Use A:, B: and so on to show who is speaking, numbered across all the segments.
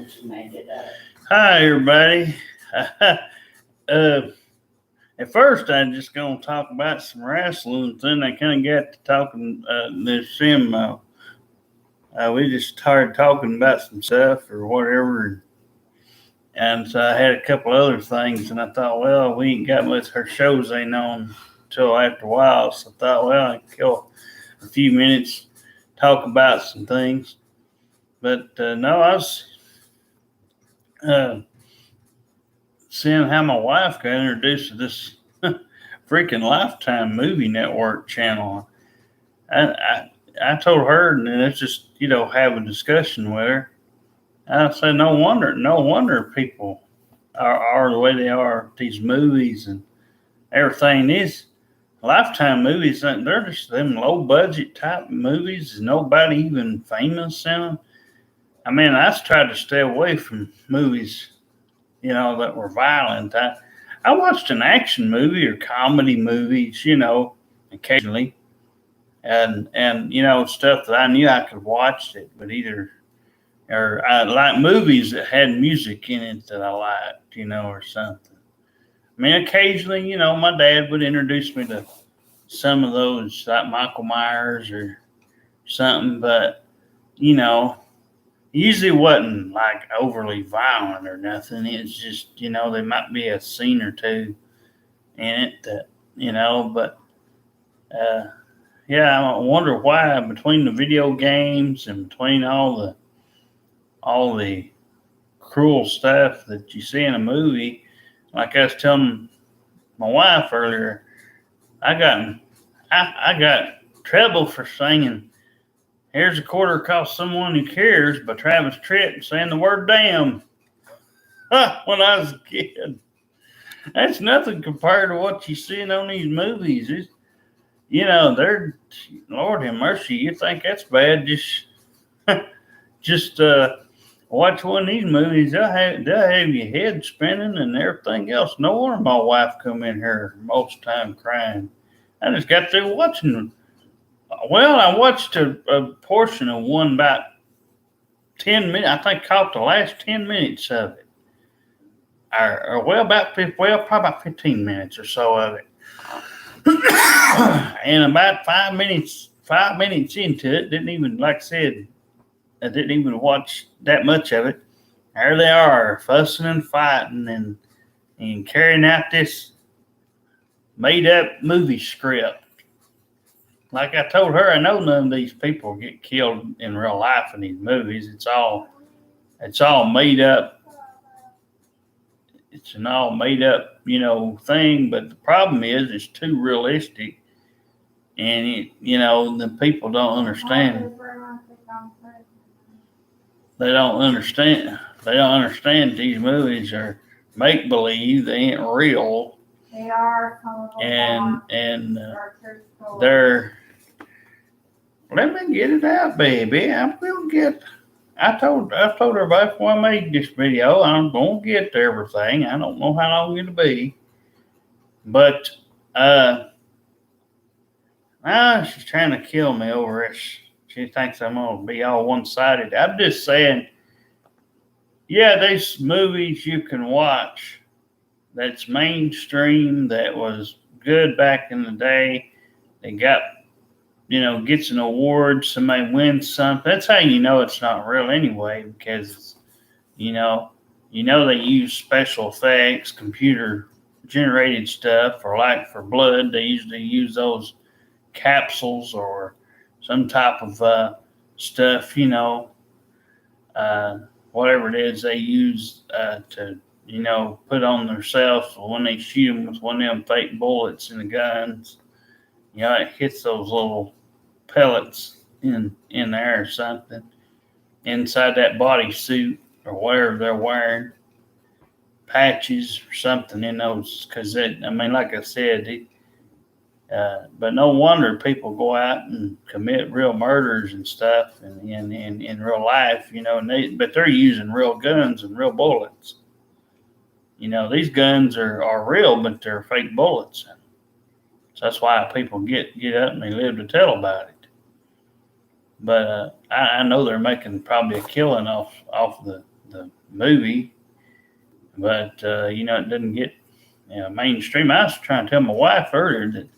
A: just made it up.
B: Hi, everybody. At first, I just gonna talk about some wrestling. Then I kind of got to talking this sim. We just started talking about some stuff or whatever, and so I had a couple other things, and I thought, well, we ain't got much. Her shows ain't on until after a while, so I thought, well, I can kill a few minutes, talk about some things. But no, I was seeing how my wife got introduced to this freaking Lifetime movie network channel. I told her, and it's just, have a discussion with her. I said, no wonder people are the way they are. These movies and everything. These Lifetime movies, they're just them low budget type movies. Nobody even famous in them. I mean, I tried to stay away from movies, that were violent. I watched an action movie or comedy movies, occasionally, and stuff that I knew I could watch it, but or I like movies that had music in it that I liked, or something. I mean, occasionally, my dad would introduce me to some of those, like Michael Myers or something, but usually wasn't like overly violent or nothing. It's just, there might be a scene or two in it that, but yeah, I wonder why between the video games and between all the cruel stuff that you see in a movie, like I was telling my wife earlier, I got trouble for singing "Here's a Quarter Cost Someone Who Cares" by Travis Tritt saying the word damn when I was a kid. That's nothing compared to what you seeing on these movies. It's, they're, Lord have mercy, you think that's bad, just watch one of these movies, they'll have your head spinning and everything else. No wonder my wife come in here most of the time crying. I just got through watching. Well, I watched a portion of one about 10 minutes. I think caught the last 10 minutes of it. Probably about 15 minutes or so of it. And about 5 minutes into it, didn't even, like I said, I didn't even watch that much of it. There they are, fussing and fighting and carrying out this made-up movie script. Like I told her, I know none of these people get killed in real life in these movies. It's all made up. It's an all made up, thing. But the problem is, it's too realistic, and the people don't understand. They don't understand these movies are make believe. They ain't real.
A: They are.
B: And they're. Let me get it out, baby. I told her before I made this video, I'm gonna get to everything. I don't know how long it'll be, but now she's trying to kill me over it. She thinks I'm gonna be all one-sided. I'm just saying, yeah, these movies you can watch that's mainstream, that was good back in the day. They got, gets an award, somebody wins something. That's how you know it's not real anyway, because, they use special effects, computer generated stuff, or like for blood, they usually use those capsules or some type of stuff, whatever it is they use to, put on themselves when they shoot them with one of them fake bullets in the guns. It hits those little pellets in there or something inside that body suit or whatever they're wearing, patches or something in those. Because like I said, but no wonder people go out and commit real murders and stuff in real life, but they're using real guns and real bullets. These guns are real, but they're fake bullets. So that's why people get up and they live to tell about it. But I know they're making probably a killing off the the movie, but it didn't get mainstream. I was trying to tell my wife earlier that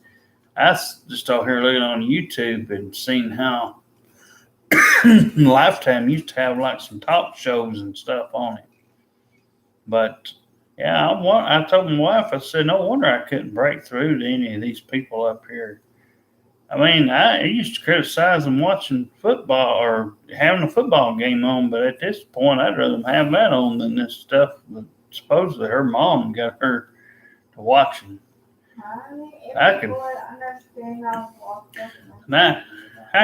B: I just out here looking on YouTube and seeing how Lifetime used to have like some talk shows and stuff on it. But yeah, I told my wife, I said, no wonder I couldn't break through to any of these people up here. I mean, I used to criticize them watching football or having a football game on, but at this point, I'd rather them have that on than this stuff that supposedly her mom got her to watching. I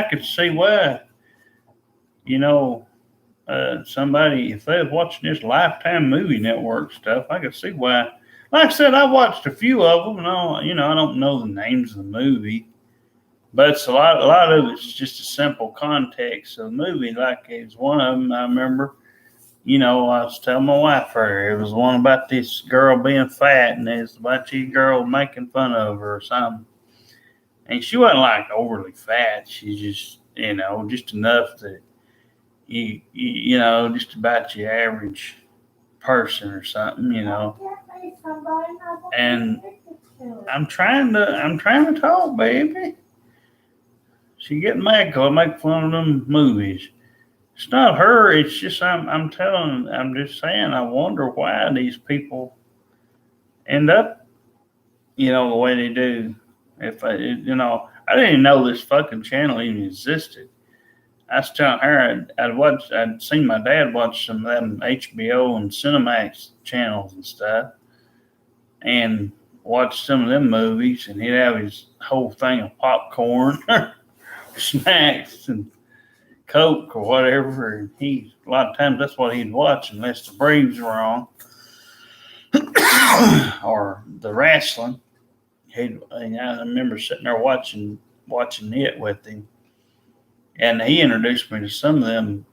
B: could see why, somebody, if they was watching this Lifetime movie network stuff, I could see why. Like I said, I watched a few of them, and I don't know the names of the movie, but it's a lot of it's just a simple context of the movie. Like it was one of them I remember. I was telling my wife earlier, it was one about this girl being fat, and there's a bunch of girls making fun of her or something. And she wasn't like overly fat. She just, just enough that just about your average person or something, And I'm trying to talk, baby. She getting mad because I make fun of them movies. It's not her. It's just I'm just saying. I wonder why these people end up, the way they do. If I didn't even know this fucking channel even existed. I was telling her I'd seen my dad watch some of them HBO and Cinemax channels and stuff, and watch some of them movies, and he'd have his whole thing of popcorn, snacks, and Coke or whatever. And a lot of times that's what he'd watch unless the Braves were on or the wrestling. I remember sitting there watching it with him, and he introduced me to some of them,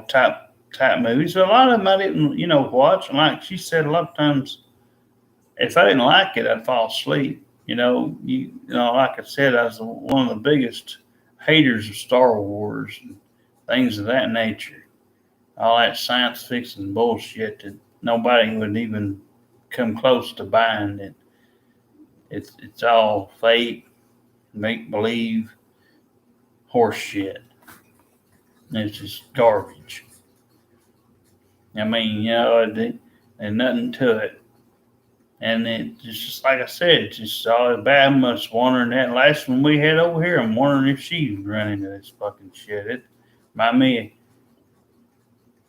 B: type movies. A lot of them I didn't, watch. And like she said, a lot of times, if I didn't like it, I'd fall asleep. Like I said, I was one of the biggest haters of Star Wars and things of that nature. All that science fiction bullshit that nobody would even come close to buying. It. It's all fake, make believe, horse shit. It's just garbage. I mean, there's nothing to it. And it's just like I said, it's just all bad. I'm just wondering that last one we had over here. I'm wondering if she's running into this fucking shit.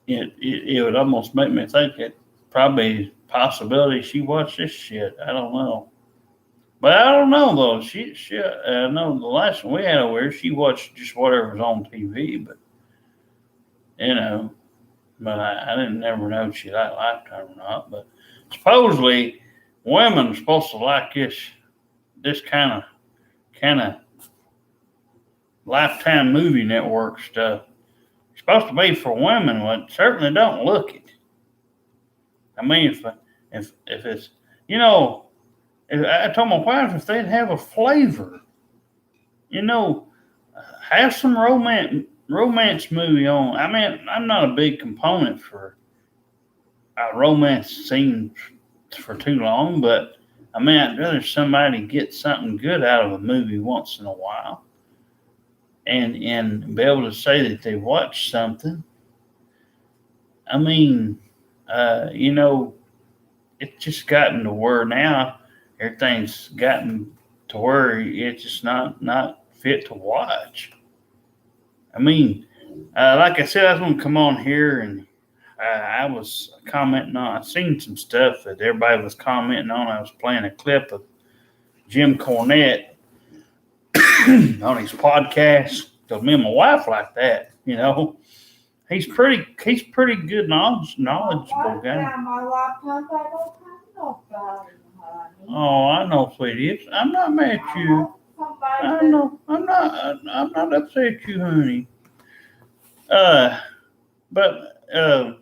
B: It would almost make me think that probably possibility she watched this shit. I don't know. But I don't know though. I know the last one we had over here, she watched just whatever was on TV. But but I didn't never know if she liked Lifetime or not. But supposedly, women are supposed to like this kind of Lifetime movie network stuff. It's supposed to be for women, but certainly don't look it. I mean, if it's I told my wife if they'd have a flavor, have some romance movie on. I mean, I'm not a big component for romance scenes for too long, but I mean, I'd rather somebody get something good out of a movie once in a while, and be able to say that they watched something. I mean, it's just gotten to where now everything's gotten to where it's just not fit to watch. I mean, like I said, I was going to come on here and I was commenting on. I seen some stuff that everybody was commenting on. I was playing a clip of Jim Cornette on his podcast. Because me and my wife like that, He's pretty good knowledgeable guy. Oh, I know, sweetie. I'm not mad at you. I know. I'm not upset at you, honey. But I'd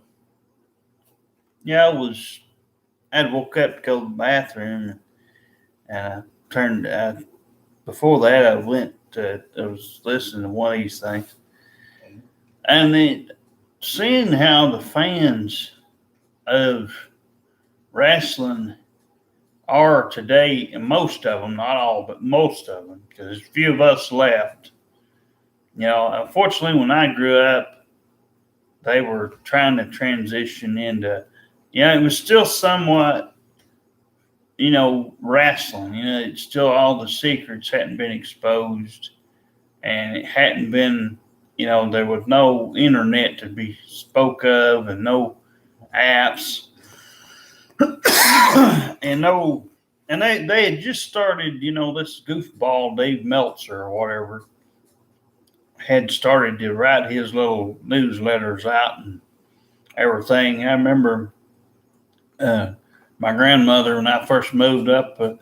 B: woke up to go to the bathroom, and before that, I was listening to one of these things, and then seeing how the fans of wrestling are today, and most of them, not all, but most of them, because there's a few of us left. Unfortunately, when I grew up, they were trying to transition into, it was still somewhat, wrestling. It's still all the secrets hadn't been exposed, and it hadn't been, there was no internet to be spoke of, and no apps, and no, and they had just started, this goofball Dave Meltzer or whatever had started to write his little newsletters out and everything. I remember my grandmother, when I first moved up to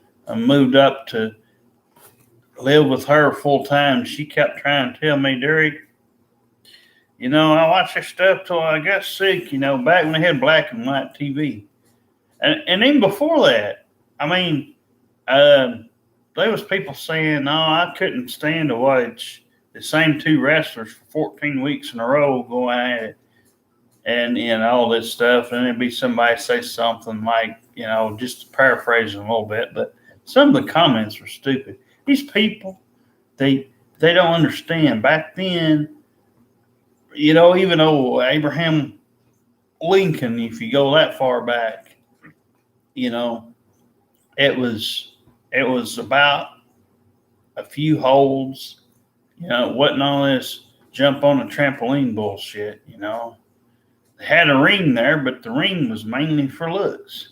B: live with her full time. She kept trying to tell me, Derek, I watched this stuff till I got sick. Back when they had black and white TV, and even before that, I mean, there was people saying, no, I couldn't stand to watch the same two wrestlers for 14 weeks in a row going at it, and all this stuff. And there'd be somebody say something like, just paraphrasing a little bit, but some of the comments were stupid. These people, they don't understand. Back then, even though Abraham Lincoln, if you go that far back, it was about a few holds. It wasn't all this jump on a trampoline bullshit. They had a ring there, but the ring was mainly for looks.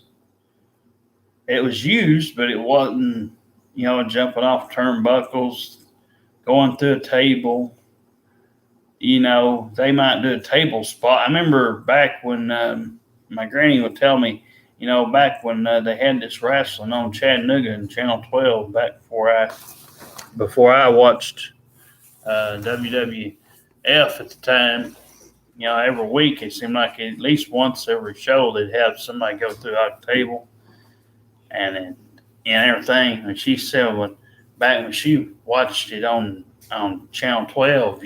B: It was used, but it wasn't, jumping off turnbuckles, going through a table. They might do a table spot. I remember back when my granny would tell me, back when they had this wrestling on Chattanooga and Channel 12, back before I watched WWF at the time. Every week it seemed like at least once every show they'd have somebody go through a table and everything. And she said back when she watched it on Channel 12,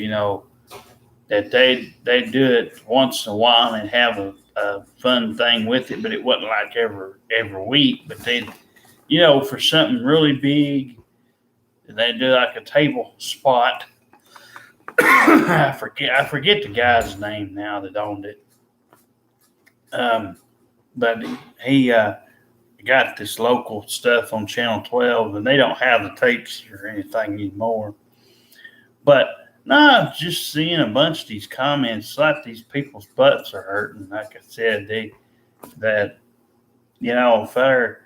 B: that they'd do it once in a while and have a fun thing with it, but it wasn't like every week. But they'd, for something really big, they'd do like a table spot. I forget the guy's name now that owned it. But he got this local stuff on Channel 12, and they don't have the tapes or anything anymore. But no, just seeing a bunch of these comments, like these people's butts are hurting. Like I said, they wonder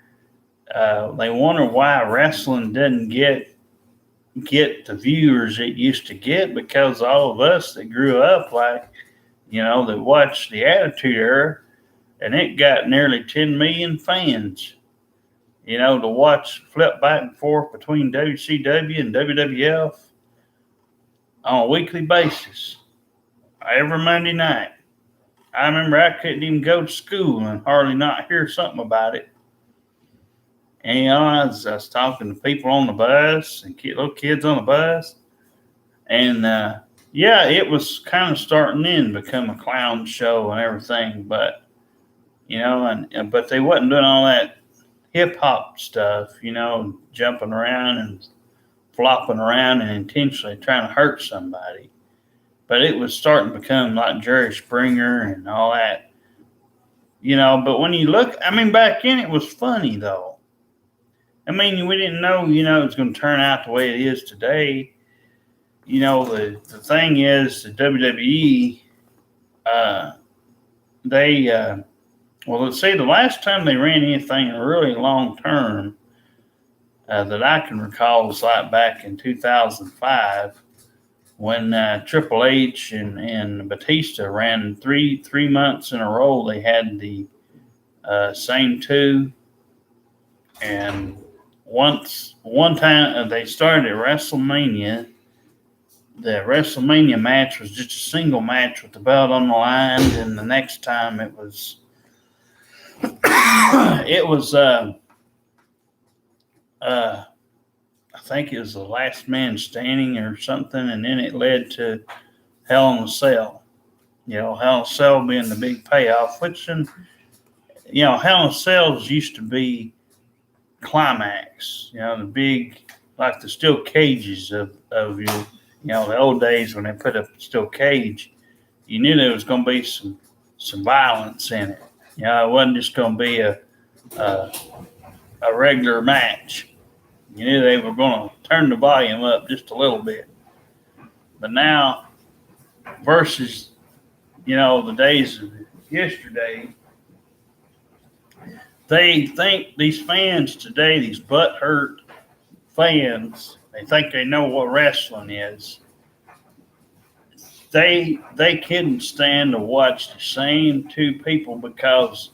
B: why wrestling doesn't get the viewers it used to get, because all of us that grew up that watched the Attitude Era, and it got nearly 10 million fans, to watch flip back and forth between WCW and WWF on a weekly basis, every Monday night. I remember I couldn't even go to school and hardly not hear something about it. And I was talking to people on the bus and little kids on the bus. And it was kind of starting in to become a clown show and everything. But, but they wasn't doing all that hip hop stuff, jumping around and flopping around and intentionally trying to hurt somebody. But it was starting to become like Jerry Springer and all that, But when you look, back then it was funny though. We didn't know, it was going to turn out the way it is today. The thing is, the WWE, let's say the last time they ran anything really long term that I can recall was like back in 2005 when Triple H and Batista ran three months in a row. They had the same two, and one time they started at WrestleMania. The WrestleMania match was just a single match with the belt on the line, and the next time it was I think it was the last man standing or something, and then it led to Hell in a Cell. Hell in a Cell being the big payoff, which, Hell in a Cells used to be climax, the big, like the steel cages of the old days when they put a steel cage, you knew there was going to be some violence in it. It wasn't just going to be a, a regular match. You knew they were going to turn the volume up just a little bit. But now, versus, the days of yesterday, they think these fans today, these butthurt fans, they think they know what wrestling is. They couldn't stand to watch the same two people because,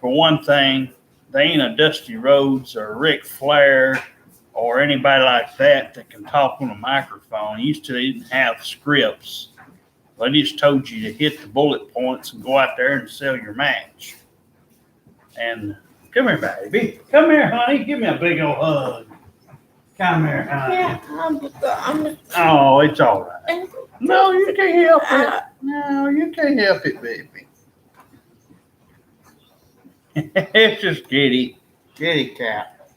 B: for one thing, they ain't a Dusty Rhodes or a Ric Flair or anybody like that can talk on a microphone. Used to, they didn't have scripts. They just told you to hit the bullet points and go out there and sell your match. And come here, baby. Come here, honey. Give me a big old hug. Come here, honey. Yeah, oh, it's all right. No, you can't help it. No, you can't help it, baby. It's just kitty cat.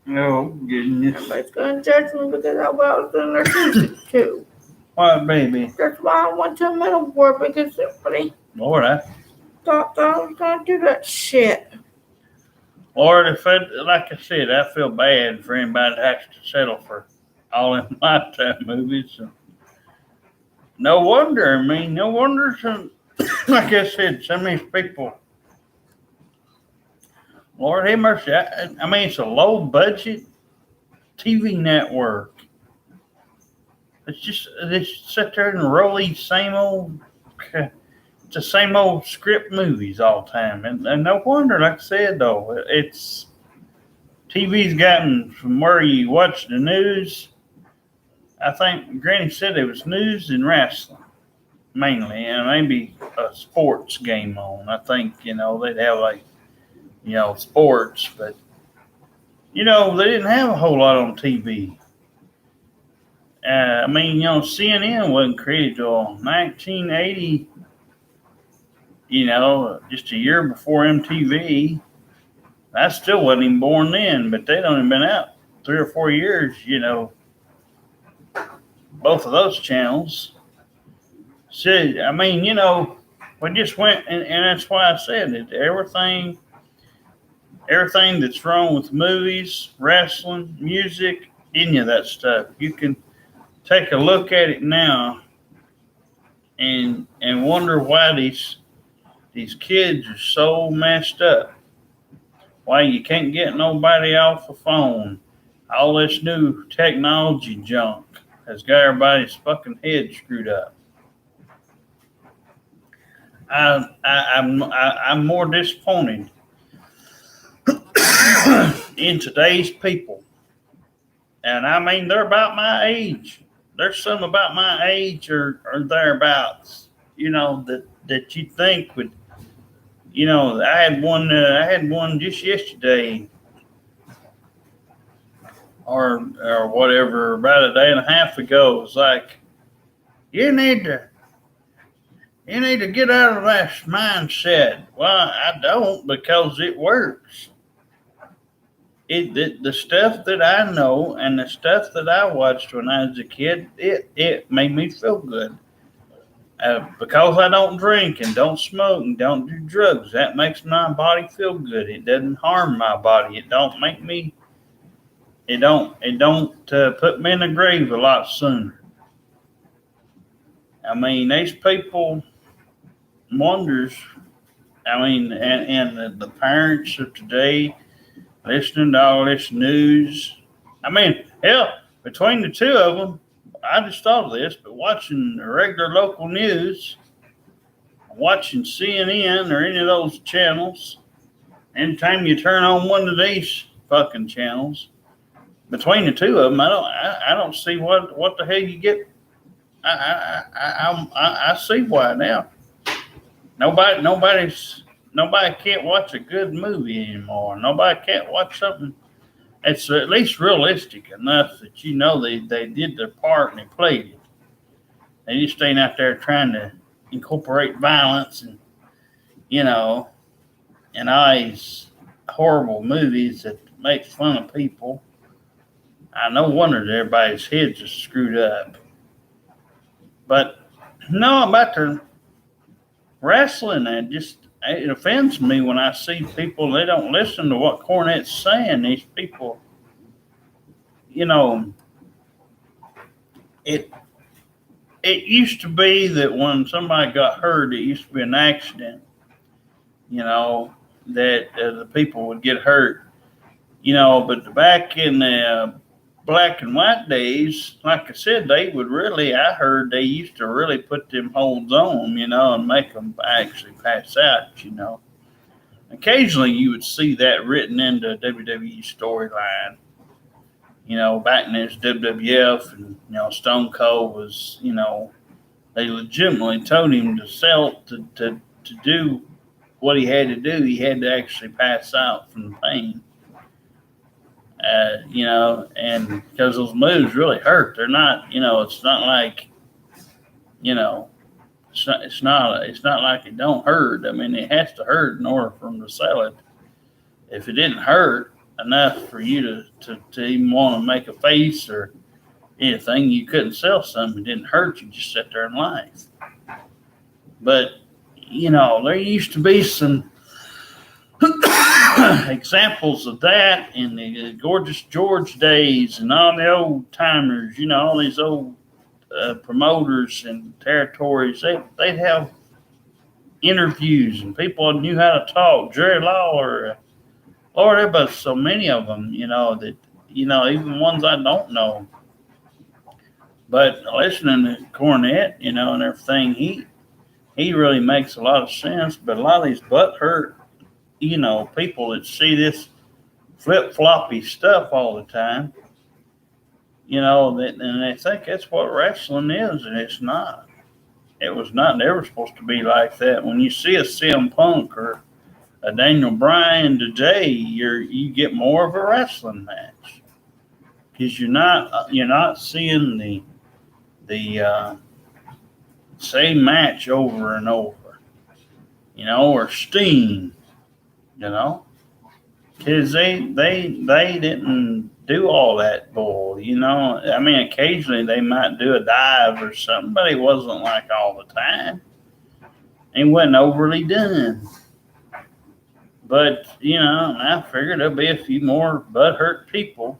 B: No goodness.
A: Somebody's going to judge me because I was in their music too.
B: What, baby?
A: That's why I went to a middle board because somebody
B: Lord, I
A: thought that I was going to do that shit.
B: Lord, like I said, I feel bad for anybody that has to settle for all them Lifetime movies. No wonder, some, like I said, some of these people, Lord have mercy. It's a low budget TV network. They sit there and roll these the same old script movies all the time. And no wonder, like I said, though, TV's gotten from where you watch the news. I think Granny said it was news and wrestling, mainly, and maybe a sports game on. I think, they'd have sports, but, they didn't have a whole lot on TV. CNN wasn't created till 1980, just a year before MTV. I still wasn't even born then, but they'd only been out 3 or 4 years, both of those channels. So, we just went, and that's why I said it. Everything that's wrong with movies, wrestling, music, any of that stuff, you can take a look at it now and wonder why these kids are so messed up. Why you can't get nobody off the phone. All this new technology junk has got everybody's fucking head screwed up. I'm more disappointed in today's people. And they're about my age. There's some about my age or thereabouts, that you think would, I had one just yesterday or whatever, about a day and a half ago. It was like, you need to get out of that mindset. Well, I don't, because it works. The stuff that I know and the stuff that I watched when I was a kid, it made me feel good. Because I don't drink and don't smoke and don't do drugs, that makes my body feel good. It doesn't harm my body. It don't make me. It don't put me in the grave a lot sooner. These people wonders. And the parents of today, listening to all this news. Hell, between the two of them, I just thought of this, but watching the regular local news, watching CNN or any of those channels, anytime you turn on one of these fucking channels, between the two of them, I don't see what the hell you get. I see why now. Nobody can't watch a good movie anymore. Nobody can't watch something that's at least realistic enough that they did their part and they played it. They just ain't out there trying to incorporate violence and, you know, and all these horrible movies that make fun of people. No wonder that everybody's heads are screwed up. But no, about the wrestling, it offends me when I see people, they don't listen to what Cornette's saying. These people, you know, it used to be that when somebody got hurt, it used to be an accident, that the people would get hurt, but back in the black and white days, like I said, I heard they used to really put them holds on, and make them actually pass out. Occasionally you would see that written into a WWE storyline, back in this WWF, and, Stone Cold was, they legitimately told him to do what he had to do. He had to actually pass out from the pain. And because those moves really hurt. They're not, it's not like, it's not like it don't hurt. I mean, it has to hurt in order for them to sell it. If it didn't hurt enough for you to even want to make a face or anything, you couldn't sell something. It didn't hurt. You just sit there and laugh. But, there used to be some examples of that in the Gorgeous George days and all the old timers, all these old promoters and territories. They'd have interviews and people knew how to talk. Jerry Lawler, Lord, there was so many of them, that, even ones I don't know. But listening to Cornette, and everything, he really makes a lot of sense. But a lot of these butt hurt, people that see this flip-floppy stuff all the time, and they think that's what wrestling is, and it's not. It was not never supposed to be like that. When you see a CM Punk or a Daniel Bryan today, you get more of a wrestling match because you're not seeing the same match over and over, or Sting, because they didn't do all that bull, I mean, occasionally they might do a dive or something, but it wasn't like all the time. It wasn't overly done. But, I figured there'll be a few more butthurt people.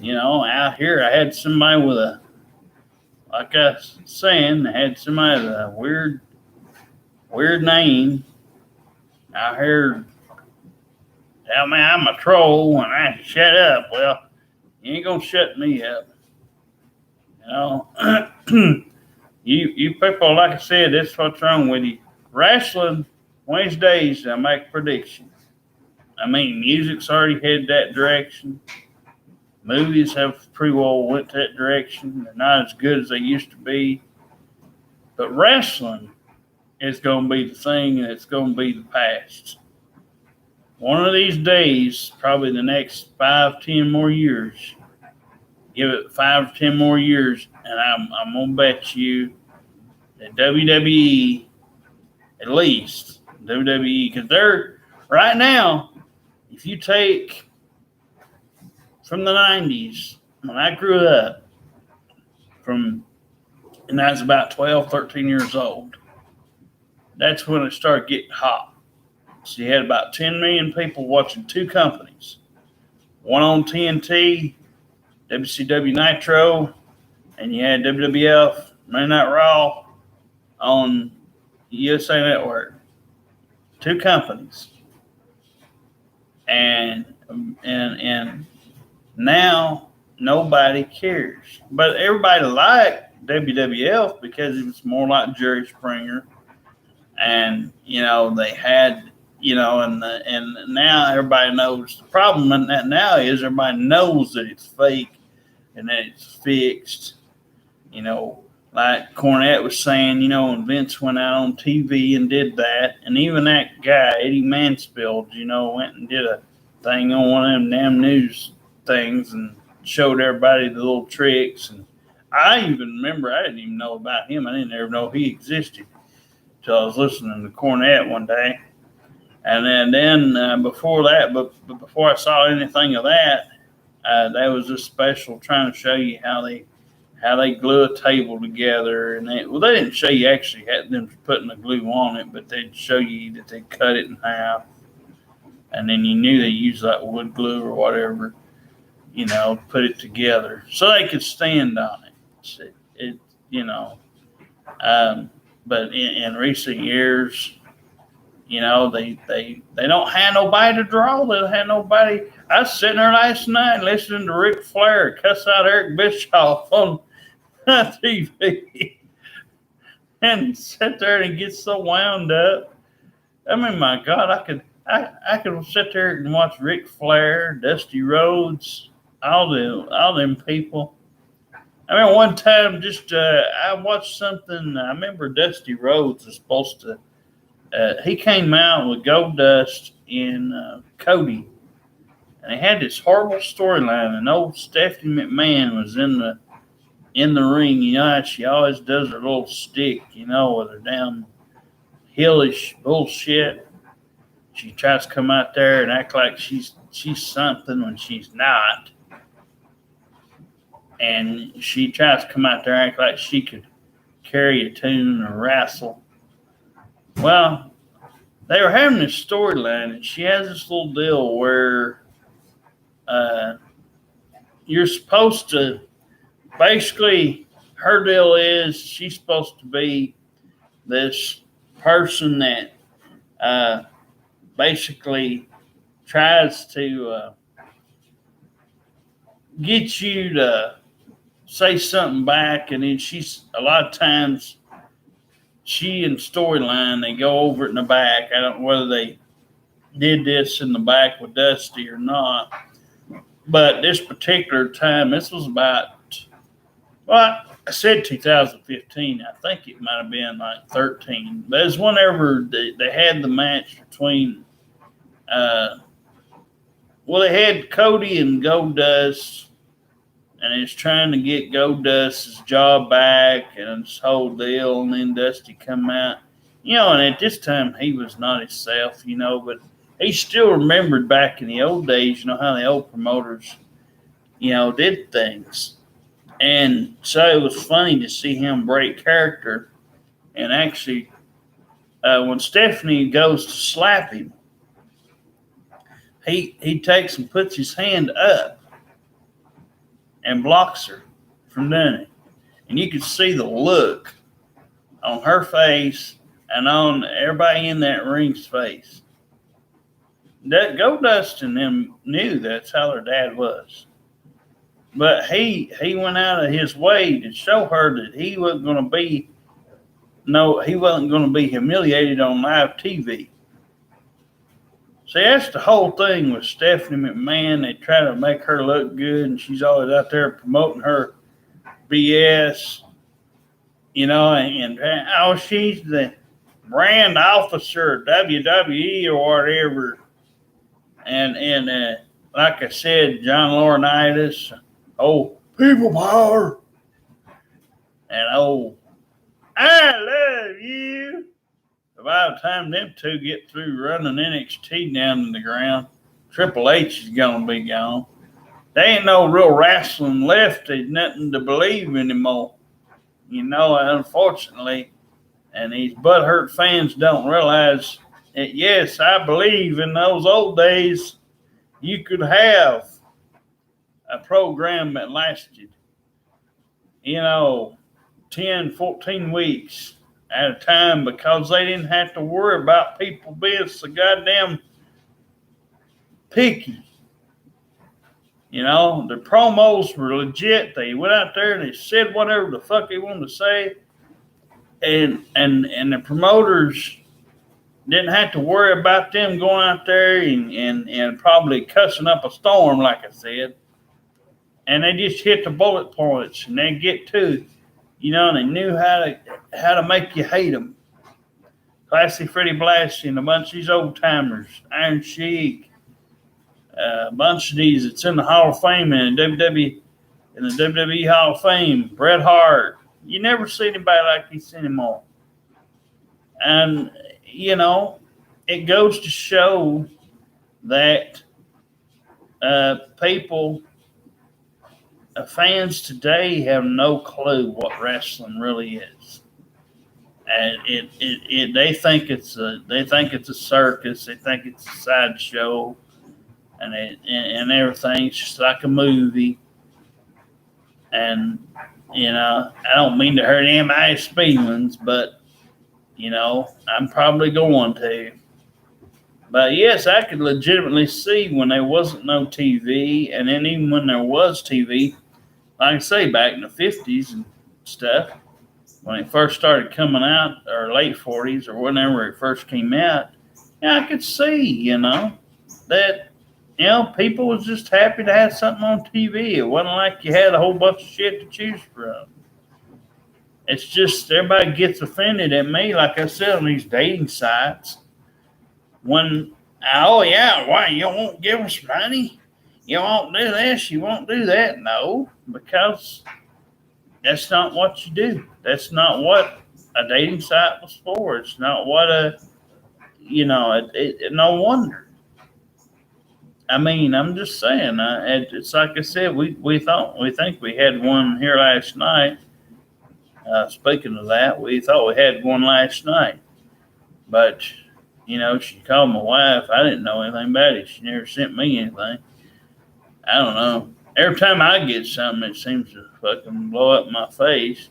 B: Out here I had somebody like I was saying, I had somebody with a weird name out here tell me I'm a troll and I shut up. Well, you ain't gonna shut me up. You people, like I said, that's what's wrong with you. Wrestling, Wednesdays, I make predictions. I mean, music's already headed that direction. Movies have pretty well went that direction. They're not as good as they used to be. But wrestling is going to be the thing, and it's going to be the past. One of these days, probably the next 5-10 more years, give it 5 to 10 more years, and I'm going to bet you that WWE, at least WWE, because they're right now, if you take from the 90s, when I grew up, and I was about 12, 13 years old, that's when it started getting hot. So you had about 10 million people watching two companies, one on TNT, WCW Nitro, and you had WWF, Monday Night Raw on USA Network. Two companies. And now nobody cares. But everybody liked WWF because it was more like Jerry Springer. And, they had, and now everybody knows. The problem in that now is everybody knows that it's fake and that it's fixed. Like Cornette was saying, and Vince went out on TV and did that. And even that guy, Eddie Mansfield, went and did a thing on one of them damn news things and showed everybody the little tricks. And I even remember I didn't even know about him. I didn't ever know he existed till I was listening to Cornette one day. And then before that, but before I saw anything of that, there was this special trying to show you how they glue a table together. And they didn't show you actually had them putting the glue on it, but they'd show you that they cut it in half. And then you knew they used that wood glue or whatever, put it together so they could stand on it. But in recent years, they don't have nobody to draw. They don't have nobody. I was sitting there last night listening to Ric Flair cuss out Eric Bischoff on TV, and sit there and get so wound up. I mean, my God, I could sit there and watch Ric Flair, Dusty Rhodes, all them people. I mean, one time, I watched something. I remember Dusty Rhodes was supposed to. He came out with Goldust in Cody, and they had this horrible storyline. And old Stephanie McMahon was in the ring. How she always does her little stick, with her down hillish bullshit. She tries to come out there and act like she's something when she's not. And she tries to come out there and act like she could carry a tune or wrestle. Well, they were having this storyline, and she has this little deal where you're supposed to, basically, her deal is she's supposed to be this person that basically tries to get you to say something back, and then a lot of times she and storyline, they go over it in the back. I don't know whether they did this in the back with Dusty or not, but this particular time, this was about, well, I said 2015. I think it might have been like 13, but it's whenever they had the match between they had Cody and Goldust, and it's trying to get Goldust's job back and this whole deal, and then Dusty come out. And at this time he was not himself, but he still remembered back in the old days, how the old promoters, did things. And so it was funny to see him break character. And actually, when Stephanie goes to slap him, he takes and puts his hand up and blocks her from doing it. And you could see the look on her face and on everybody in that ring's face. That Goldust and them knew that's how their dad was. But he went out of his way to show her that he wasn't going to be humiliated on live TV. See, that's the whole thing with Stephanie McMahon. They try to make her look good, and she's always out there promoting her BS, and she's the brand officer of WWE or whatever. And like I said, John Laurinaitis, people power, and I love you. By the time them two get through running NXT down to the ground, Triple H is going to be gone. There ain't no real wrestling left. There's nothing to believe anymore. Unfortunately, and these butthurt fans don't realize that, yes, I believe in those old days you could have a program that lasted, 10, 14 weeks at a time, because they didn't have to worry about people being so goddamn picky. The promos were legit. They went out there and they said whatever the fuck they wanted to say. And the promoters didn't have to worry about them going out there and probably cussing up a storm, like I said. And they just hit the bullet points and they get to it. And they knew how to make you hate them. Classy Freddie Blassie and a bunch of these old timers, Iron Sheik, a bunch of these that's in the Hall of Fame and WWE in the WWE Hall of Fame, Bret Hart. You never see anybody like this anymore. And, you know, it goes to show that people, fans today have no clue what wrestling really is. And they think it's a circus. They think it's a sideshow, and everything's just like a movie. And you know, I don't mean to hurt anybody's feelings, but you know, I'm probably going to. But yes, I could legitimately see when there wasn't no TV, and then even when there was TV, like I say, back in the 50s and stuff, when it first started coming out, or late 40s, or whenever it first came out, yeah, I could see, you know, that, you know, people was just happy to have something on TV. It wasn't like you had a whole bunch of shit to choose from. It's just everybody gets offended at me, like I said, on these dating sites. When, oh yeah, why, you won't give us money? You won't do this, you won't do that. No, because that's not what you do. That's not what a dating site was for. It's not what you know, no wonder. I mean, I'm just saying, it's like I said, we think we had one here last night. Speaking of that, we thought we had one last night. But, you know, she called my wife. I didn't know anything about it. She never sent me anything. I don't know. Every time I get something, it seems to fucking blow up my face.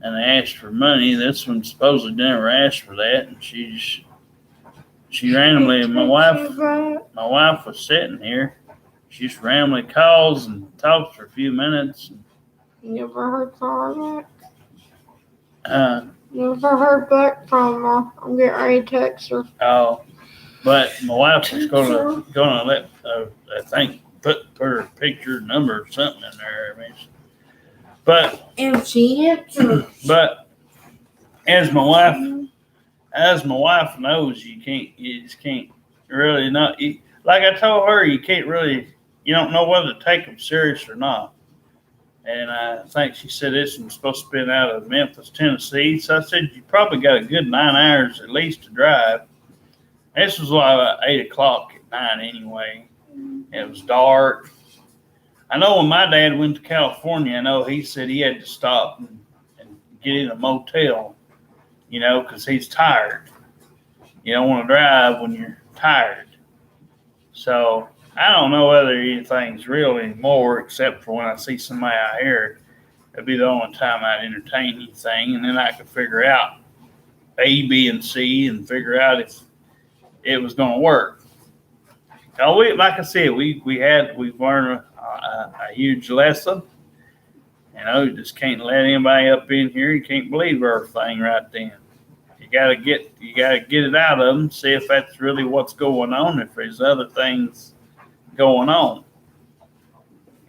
B: And they asked for money. This one supposedly never asked for that. And she randomly, my wife was sitting here. She just randomly calls and talks for a few minutes.
A: You ever heard from
B: her?
A: You ever heard back from her? I'm getting ready to text her.
B: Oh, but my wife was gonna let I think put her picture, number, or something in there. I mean, but
A: and she answered.
B: But as my wife knows, you just can't really not. Like I told her, you don't know whether to take them serious or not. And I think she said this was supposed to be out of Memphis, Tennessee. So I said, you probably got a good 9 hours at least to drive. This was like about 8 o'clock at night anyway. It was dark. I know when my dad went to California, I know he said he had to stop and get in a motel, you know, because he's tired. You don't want to drive when you're tired. So I don't know whether anything's real anymore, except for when I see somebody out here. It'd be the only time I'd entertain anything, and then I could figure out A, B, and C, and figure out if it was going to work. So like I said, we've learned a huge lesson. You know, you just can't let anybody up in here. You can't believe everything right then. You gotta get it out of them. See if that's really what's going on. If there's other things going on.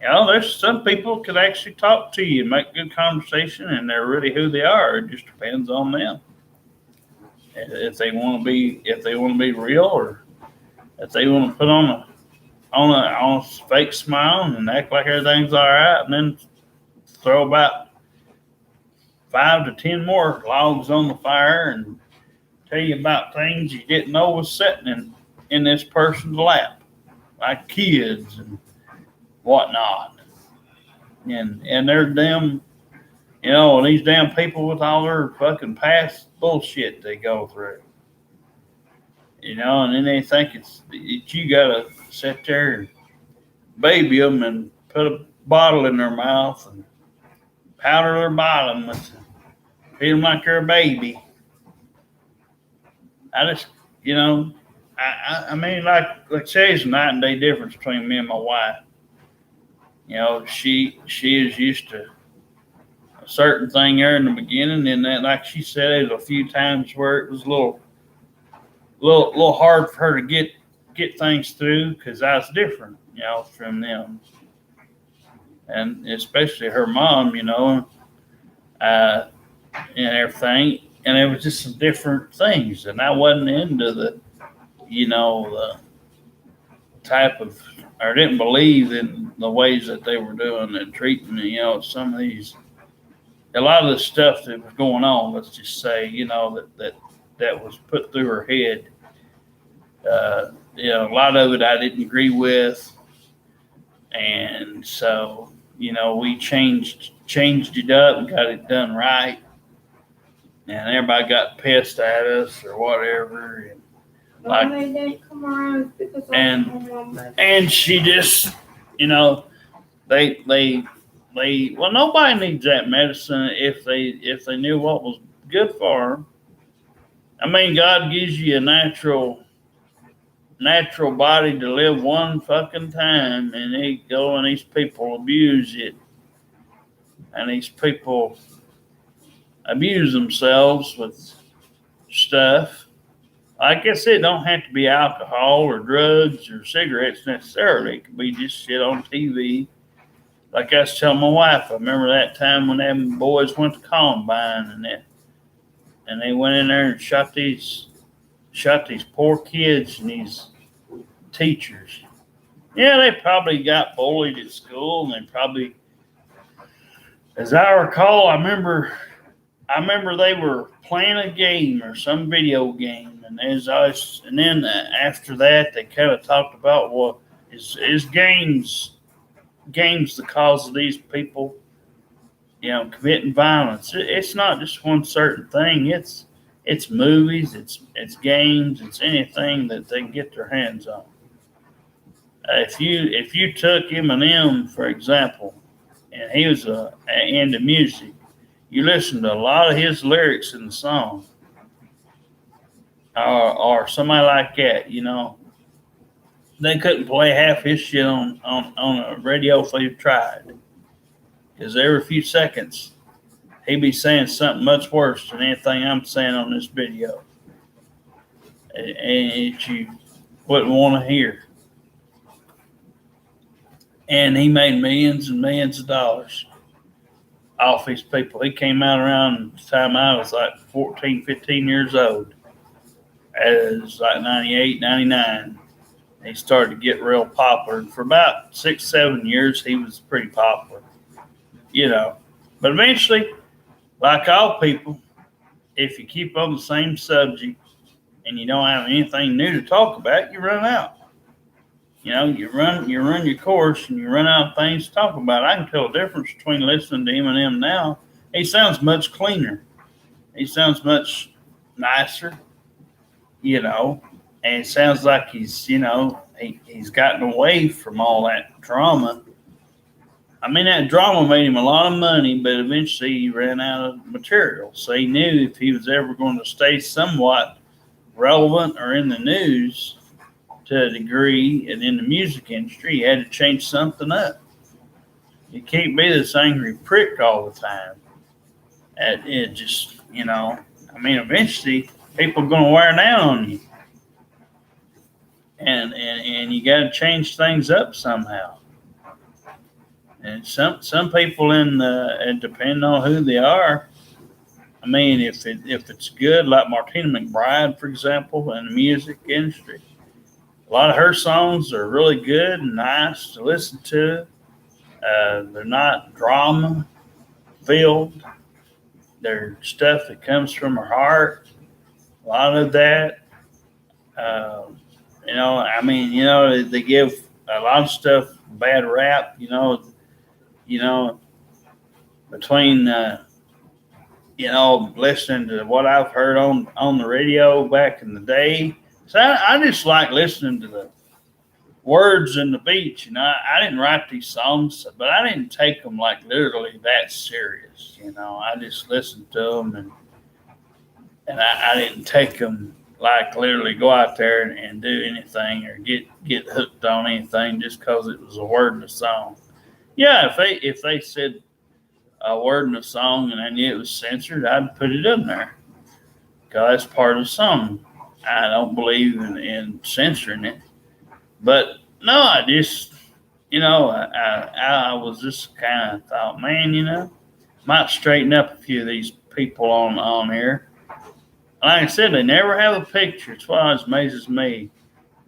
B: You know, there's some people could actually talk to you and make good conversation, and they're really who they are. It just depends on them. If they want to be real, or if they want to put on a fake smile and act like everything's all right, and then throw about 5 to 10 more logs on the fire and tell you about things you didn't know was sitting in this person's lap, like kids and whatnot. And they're damn, you know, these damn people with all their fucking past bullshit they go through. You know, and then they think it's you gotta sit there and baby them and put a bottle in their mouth and powder their bottom and feed them like they're a baby. I just, you know, I mean, like there's a night and day difference between me and my wife. You know, she is used to a certain thing there in the beginning, and then, like she said, there's a few times where it was a little hard for her to get things through because I was different, you know, from them, and especially her mom, you know, and everything, and it was just some different things, and I wasn't into the, you know, the type of, or didn't believe in the ways that they were doing and treating, some of these, a lot of the stuff that was going on, let's just say, that was put through her head. A lot of it I didn't agree with. And so, we changed it up and got it done right. And everybody got pissed at us or whatever. And
A: they didn't come around because
B: and she just, they well, nobody needs that medicine if they knew what was good for them. I mean, God gives you a natural body to live one fucking time, and these people abuse it, and these people abuse themselves with stuff. Like I said, it don't have to be alcohol or drugs or cigarettes necessarily. It could be just shit on TV. Like I was telling my wife, I remember that time when them boys went to Columbine and they went in there and shot these poor kids and these teachers. Yeah, they probably got bullied at school, and they probably, as I recall, I remember they were playing a game or some video game, and then after that they kind of talked about, well, is games the cause of these people, committing violence? It's not just one certain thing. It's movies, it's games, it's anything that they can get their hands on. If you took Eminem, for example, and he was into music, you listen to a lot of his lyrics in the song, or somebody like that, they couldn't play half his shit on a radio if they tried, because every few seconds he'd be saying something much worse than anything I'm saying on this video, and you wouldn't want to hear. And he made millions and millions of dollars off his people. He came out around the time I was like 14, 15 years old. As like 98, 99. He started to get real popular. And for about 6, 7 years, he was pretty popular. But eventually, like all people, if you keep on the same subject and you don't have anything new to talk about, you run out. You run your course and you run out of things to talk about. I can tell the difference between listening to Eminem now. He sounds much cleaner. He sounds much nicer, and it sounds like he's gotten away from all that drama. I mean, that drama made him a lot of money, but eventually he ran out of material. So he knew if he was ever going to stay somewhat relevant or in the news to a degree and in the music industry, he had to change something up. You can't be this angry prick all the time. It just, eventually people are going to wear down on you. And you got to change things up somehow. And some people and depending on who they are, I mean, if it's good, like Martina McBride, for example, in the music industry, a lot of her songs are really good and nice to listen to. They're not drama filled. They're stuff that comes from her heart. A lot of that. They give a lot of stuff bad rap, between, listening to what I've heard on the radio back in the day. So I just like listening to the words and the beats. I didn't write these songs, but I didn't take them like literally that serious. I just listened to them and I didn't take them like literally go out there and do anything or get hooked on anything just because it was a word in a song. Yeah, if they said a word in a song and I knew it was censored, I'd put it in there because that's part of the song. I don't believe in censoring it, but no, I just, I was just kind of thought, man, might straighten up a few of these people on here. Like I said, they never have a picture. It's what amazes me.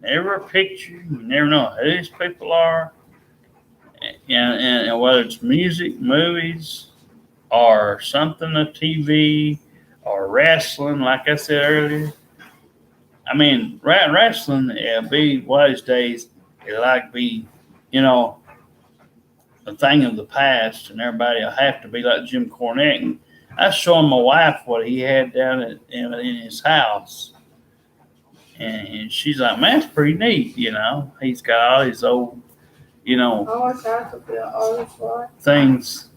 B: never a picture. You never know who these people are. And whether it's music, movies, or something on TV, or wrestling, like I said earlier. I mean, wrestling, be one of these days, it like be, you know, a thing of the past, and everybody will have to be like Jim Cornette. And I was showing my wife what he had down in his house, and she's like, "Man, that's pretty neat." He's got all these old,
A: I wish I could be an artist like.
B: things.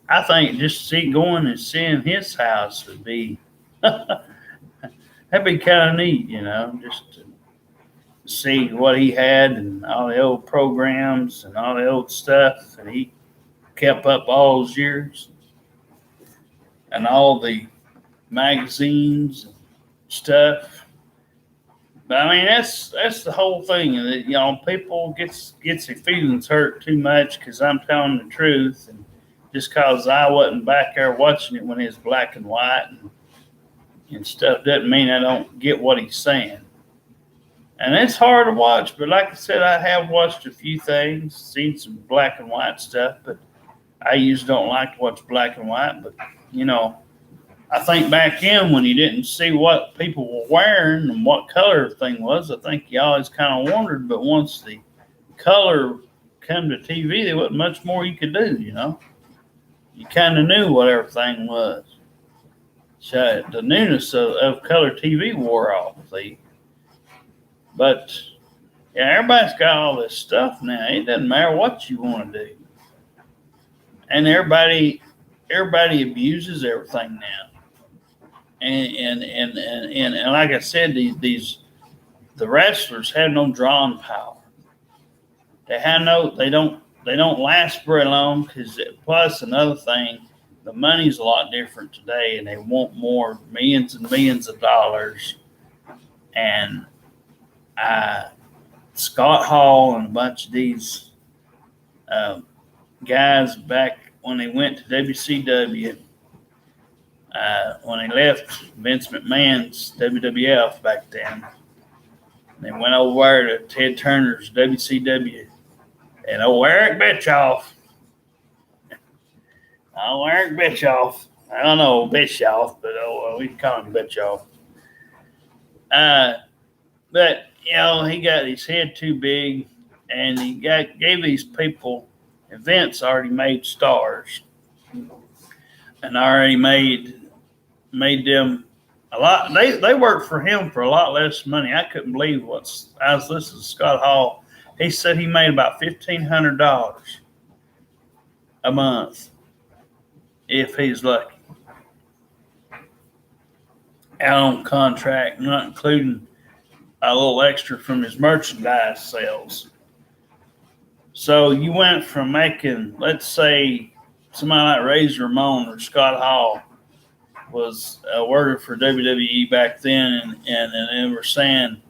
B: I think just going and seeing his house would be that'd be kind of neat, just to see what he had and all the old programs and all the old stuff that he kept up all those years, and all the magazines and stuff. But I mean, that's the whole thing. That people gets their feelings hurt too much because I'm telling the truth, and just because I wasn't back there watching it when it was black and white and stuff doesn't mean I don't get what he's saying. And it's hard to watch, but like I said, I have watched a few things, seen some black and white stuff, but I usually don't like to watch black and white. But I think back in when you didn't see what people were wearing and what color the thing was, I think you always kind of wondered. But once the color came to TV, there wasn't much more you could do. You kind of knew what everything was. So the newness of color TV wore off. See, but yeah, everybody's got all this stuff now. It doesn't matter what you want to do, and everybody abuses everything now. And like I said, the wrestlers have no drawing power. They don't last very long because plus another thing, the money's a lot different today, and they want more millions and millions of dollars. And Scott Hall and a bunch of these guys back when they went to WCW. When they left Vince McMahon's WWF back then, they went over to Ted Turner's WCW, and Eric Bischoff. Eric Bischoff. I don't know Bischoff, but we can call him Bischoff. But he got his head too big, and he gave these people. Vince already made stars, and already made them a lot. They worked for him for a lot less money. I couldn't believe I was listening to Scott Hall. He said he made about $1,500 a month if he's lucky, out on contract, not including a little extra from his merchandise sales. So you went from making, let's say, somebody like Razor Ramon or Scott Hall was a worker for WWE back then, and they were saying,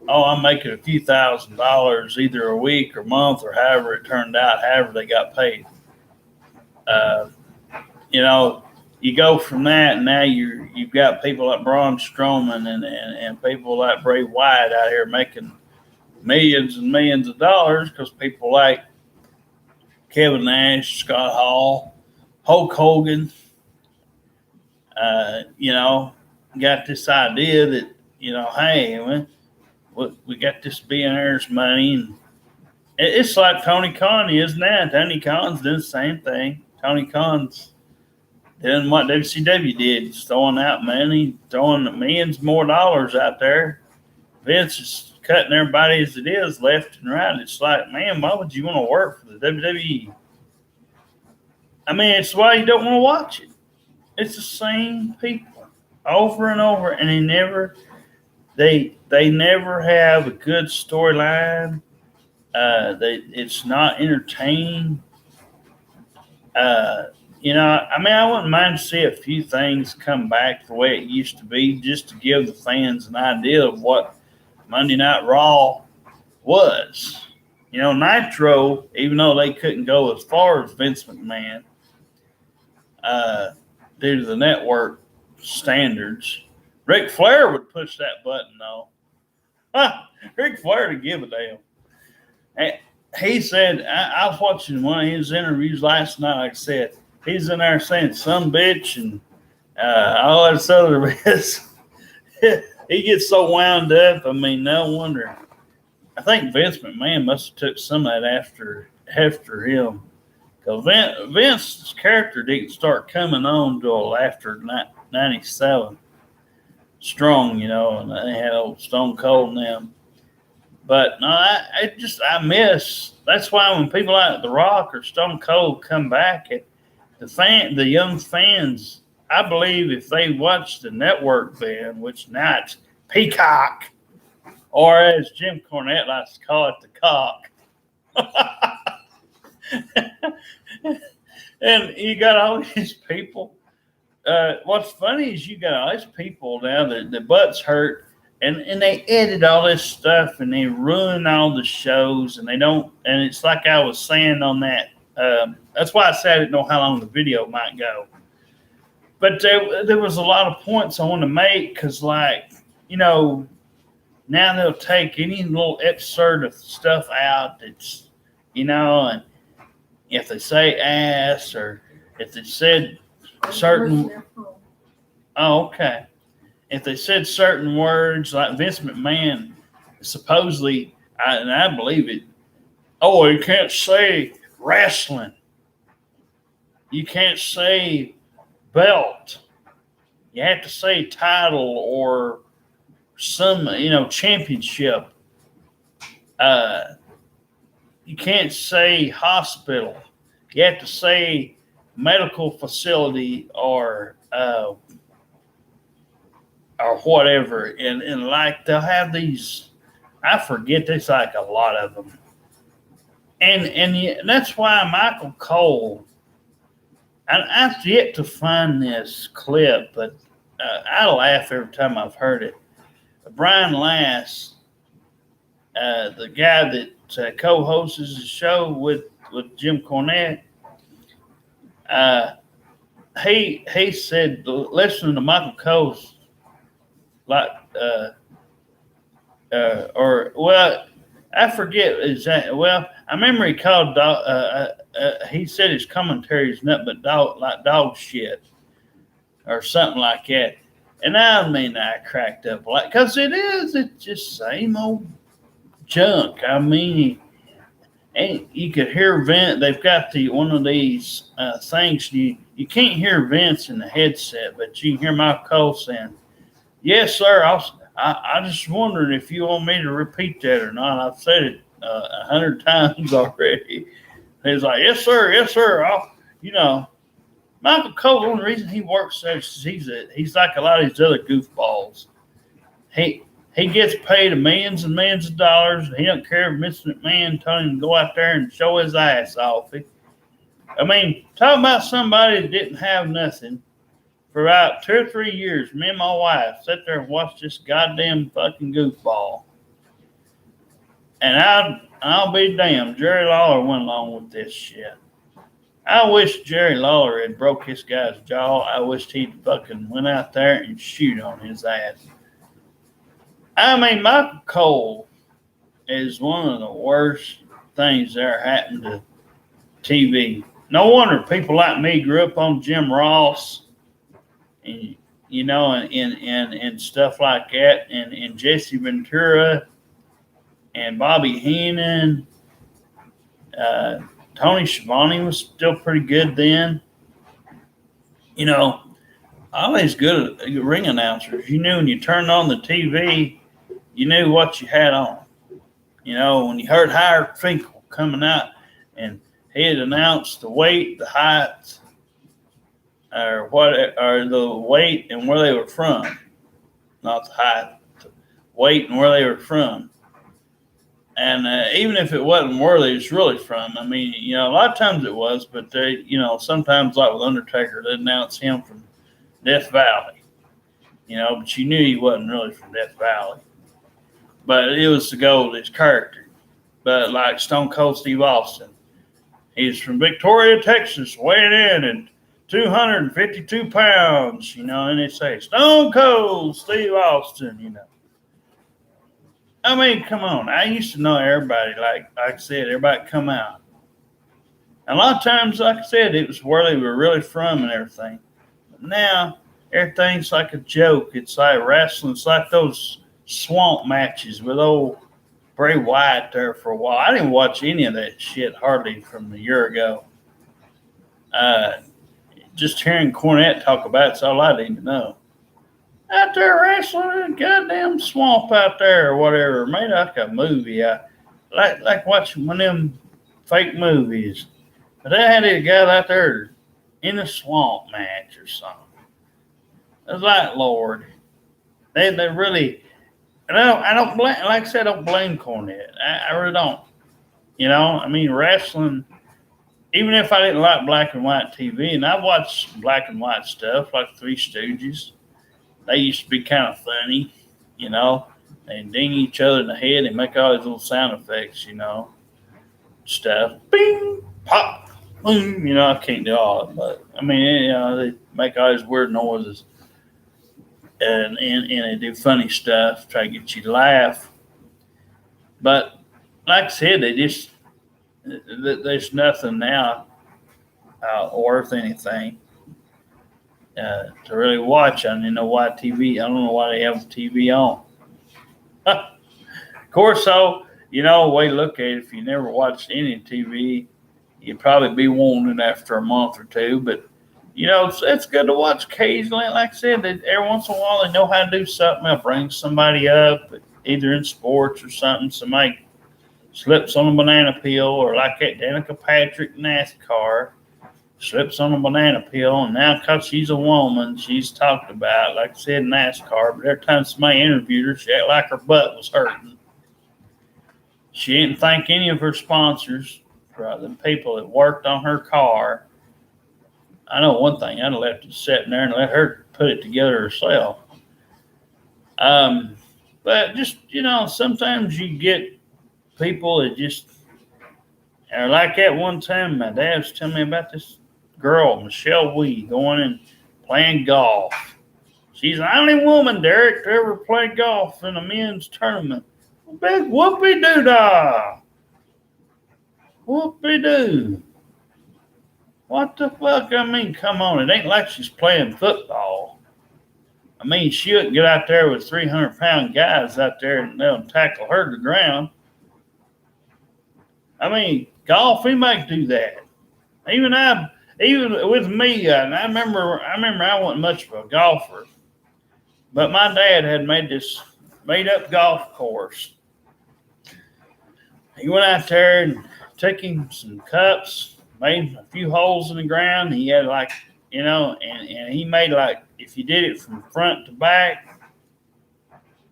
B: "Oh, I'm making a few $1,000s either a week or month or however it turned out, however they got paid." You go from that, and now you've got people like Braun Strowman and people like Bray Wyatt out here making millions and millions of dollars because people like Kevin Nash, Scott Hall, Hulk Hogan, got this idea that, hey, we got this billionaire's money. And it's like Tony Khan is now. Tony Khan's doing the same thing. Tony Khan's doing what WCW did. He's throwing out money, throwing millions more dollars out there. Vince is cutting everybody as it is left and right. It's like, man, why would you want to work for the WWE? I mean, it's why you don't want to watch it. It's the same people over and over, and they never have a good storyline. It's not entertaining. I wouldn't mind to see a few things come back the way it used to be, just to give the fans an idea of what Monday Night Raw was. Nitro, even though they couldn't go as far as Vince McMahon, due to the network standards. Ric Flair would push that button, though. Ric Flair to give a damn. And he said, I was watching one of his interviews last night. Like I said, he's in there saying "son bitch" and all that other mess. He gets so wound up. I mean, no wonder. I think Vince McMahon must have took some of that after him, because Vince's character didn't start coming on until after '97. Strong, and they had old Stone Cold and them. But no, I miss. That's why when people like The Rock or Stone Cold come back, the young fans, I believe if they watch the network then, which now it's Peacock, or as Jim Cornette likes to call it, the cock. And you got all these people. What's funny is you got all these people now that the butts hurt, and they edit all this stuff and they ruin all the shows, and they don't. And it's like I was saying on that. That's why I said I didn't know how long the video might go. But there was a lot of points I want to make because, now they'll take any little excerpt of stuff out that's, and if they say ass or if they said certain. Oh, okay. If they said certain words like Vince McMahon, supposedly, and I believe it, you can't say wrestling. You can't say belt. You have to say title or some, championship. You can't say hospital. You have to say medical facility or whatever. And like they'll have these, I forget, there's like a lot of them. And that's why Michael Cole, and I've yet to find this clip, but I laugh every time I've heard it. Brian Lass, the guy that co-hosts the show with Jim Cornette, he said, listening to Michael Cole's, I forget exactly. Well, I remember he called he said his commentary is nothing but dog shit or something like that. And I cracked up because it's just same old junk. I mean, and you could hear Vince. They've got one of these things. You can't hear Vince in the headset, but you can hear Michael Cole saying, "Yes, sir. I just wondered if you want me to repeat that or not. I've said it 100 times already." He's like, "Yes, sir. Yes, sir." Michael Cole. The only reason he works there is he's like a lot of these other goofballs. He gets paid millions and millions of dollars, and he don't care if Mr. McMahon told him to go out there and show his ass off. Talk about somebody that didn't have nothing. For about 2 or 3 years, me and my wife sat there and watched this goddamn fucking goofball. And I'll be damned, Jerry Lawler went along with this shit. I wish Jerry Lawler had broke this guy's jaw. I wished he'd fucking went out there and shoot on his ass. Michael Cole is one of the worst things that ever happened to TV. No wonder people like me grew up on Jim Ross and and stuff like that, and Jesse Ventura and Bobby Heenan. Tony Schiavone was still pretty good then. Always good ring announcers. You knew when you turned on the TV, you knew what you had on. When you heard Howard Finkel coming out and he had announced the weight, the height, or the weight and where they were from. Not the height, the weight and where they were from. And even if it wasn't where they was really from, a lot of times it was, but they, sometimes like with Undertaker, they announce him from Death Valley. But you knew he wasn't really from Death Valley. But it was to go with his character. But like Stone Cold Steve Austin, he's from Victoria, Texas, weighing in at 252 pounds, and they say Stone Cold Steve Austin, I mean, come on. I used to know everybody. Like I said, everybody come out. And a lot of times, like I said, it was where they were really from and everything. But now everything's like a joke. It's like wrestling. It's like those swamp matches with old Bray Wyatt there for a while. I didn't watch any of that shit hardly from a year ago. Uh, just hearing Cornette talk about it's all I need to know. Out there wrestling in a goddamn swamp out there or whatever. Made like a movie. I like watching one of them fake movies. But they had a guy out there in a swamp match or something. I was like, Lord, they really. And I don't blame. Like I said, I don't blame Cornette. I really don't. You know, I mean, wrestling. Even if I didn't like black and white TV, and I watched black and white stuff like Three Stooges. They used to be kind of funny, you know. They ding each other in the head and make all these little sound effects, you know, stuff. Bing, pop, boom. You know, I can't do all of it, but I mean, you know, they make all these weird noises and they do funny stuff, try to get you to laugh. But like I said, there's nothing now worth anything. To really watch on, why TV. I don't know why they have TV on. Of course, so the way to look at it, if you never watched any TV, you'd probably be wanting after a month or two. But it's good to watch occasionally. Like I said, every once in a while they know how to do something. They'll bring somebody up, either in sports or something. Somebody slips on a banana peel, or like that Danica Patrick NASCAR. Slips on a banana peel, and now because she's a woman, she's talked about, like I said, NASCAR, but every time somebody interviewed her, she acted like her butt was hurting. She didn't thank any of her sponsors, for the people that worked on her car. I know one thing, I'd have left it sitting there and let her put it together herself. But just, sometimes you get people that just are like that. One time, my dad was telling me about this girl, Michelle Wee, going and playing golf. She's the only woman, Derek, to ever play golf in a men's tournament. Big whoopie-doo-dah. Whoopie-doo. What the fuck? I mean, come on. It ain't like she's playing football. I mean, she wouldn't get out there with 300-pound guys out there and they'll tackle her to the ground. I mean, golf, anybody can do that. Even with me, and I remember I wasn't much of a golfer, but my dad had made this made-up golf course. He went out there and took him some cups, made a few holes in the ground. He had and he made if you did it from front to back,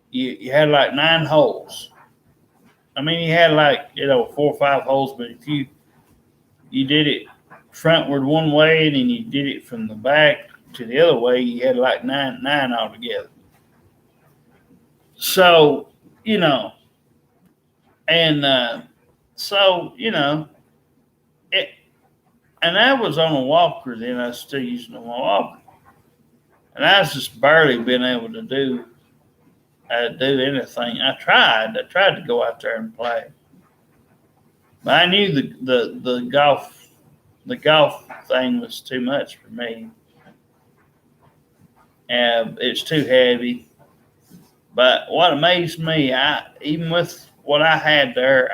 B: you had 9 holes. I mean, he had 4 or 5 holes, but if you did it frontward one way and then you did it from the back to the other way, you had nine altogether. So, it, and I was on a walker then. I was still using a walker. And I was just barely being able to do anything. I tried to go out there and play. But I knew the golf thing was too much for me. It's too heavy. But what amazed me, even with what I had there,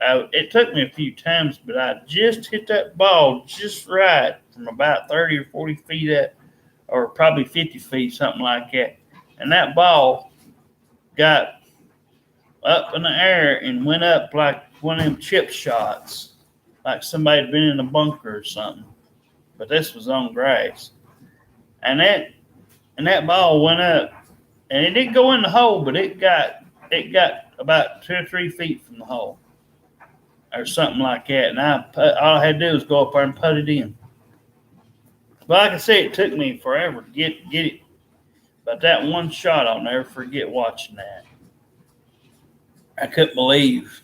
B: it took me a few times, but I just hit that ball just right from about 30 or 40 feet up, or probably 50 feet, something like that. And that ball got up in the air and went up like one of them chip shots, like somebody had been in a bunker or something. But this was on grass. And that ball went up, and it didn't go in the hole, but it got about 2 or 3 feet from the hole, or something like that. And all I had to do was go up there and put it in. But like I said, it took me forever to get it. But that one shot, I'll never forget watching that. I couldn't believe,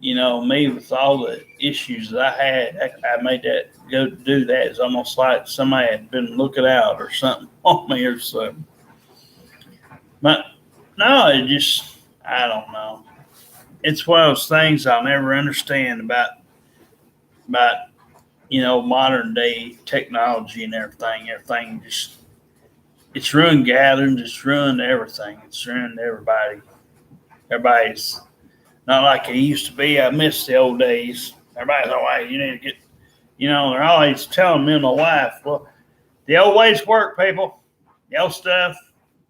B: me with all the issues that I had, I made that go do that. It's almost like somebody had been looking out or something on me or something. But No, I don't know. It's one of those things I'll never understand about modern day technology and everything. Everything just it's ruined gathering, it's ruined everything. It's ruined everybody. Everybody's not like it used to be. I miss the old days. Everybody's always you need to get they're always telling me and my wife, well, the old ways work, people. The old stuff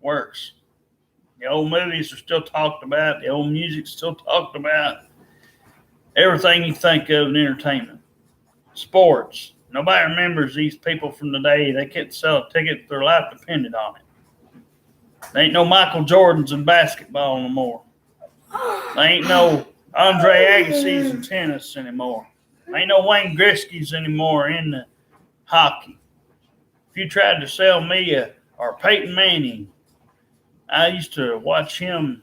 B: works. The old movies are still talked about. The old music's still talked about. Everything you think of in entertainment. Sports. Nobody remembers these people from the day. They couldn't sell a ticket. Their life depended on it. There ain't no Michael Jordans in basketball no more. There ain't no Andre Agassi's in tennis anymore. There ain't no Wayne Gretzky's anymore in the hockey. If you tried to sell me or Peyton Manning, I used to watch him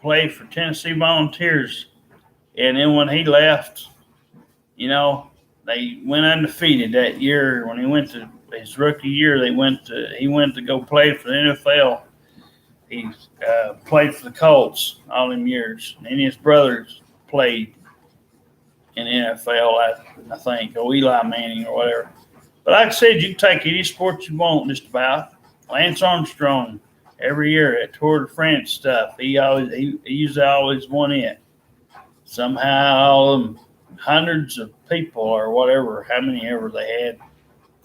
B: play for Tennessee Volunteers. And then when he left, they went undefeated that year. When he went to his rookie year, he went to go play for the NFL. He played for the Colts all them years. And his brothers played in the NFL, I think, or Eli Manning or whatever. But like I said, you can take any sport you want just about. Lance Armstrong, every year at Tour de France stuff, he usually always won it. Somehow hundreds of people or whatever, how many ever they had,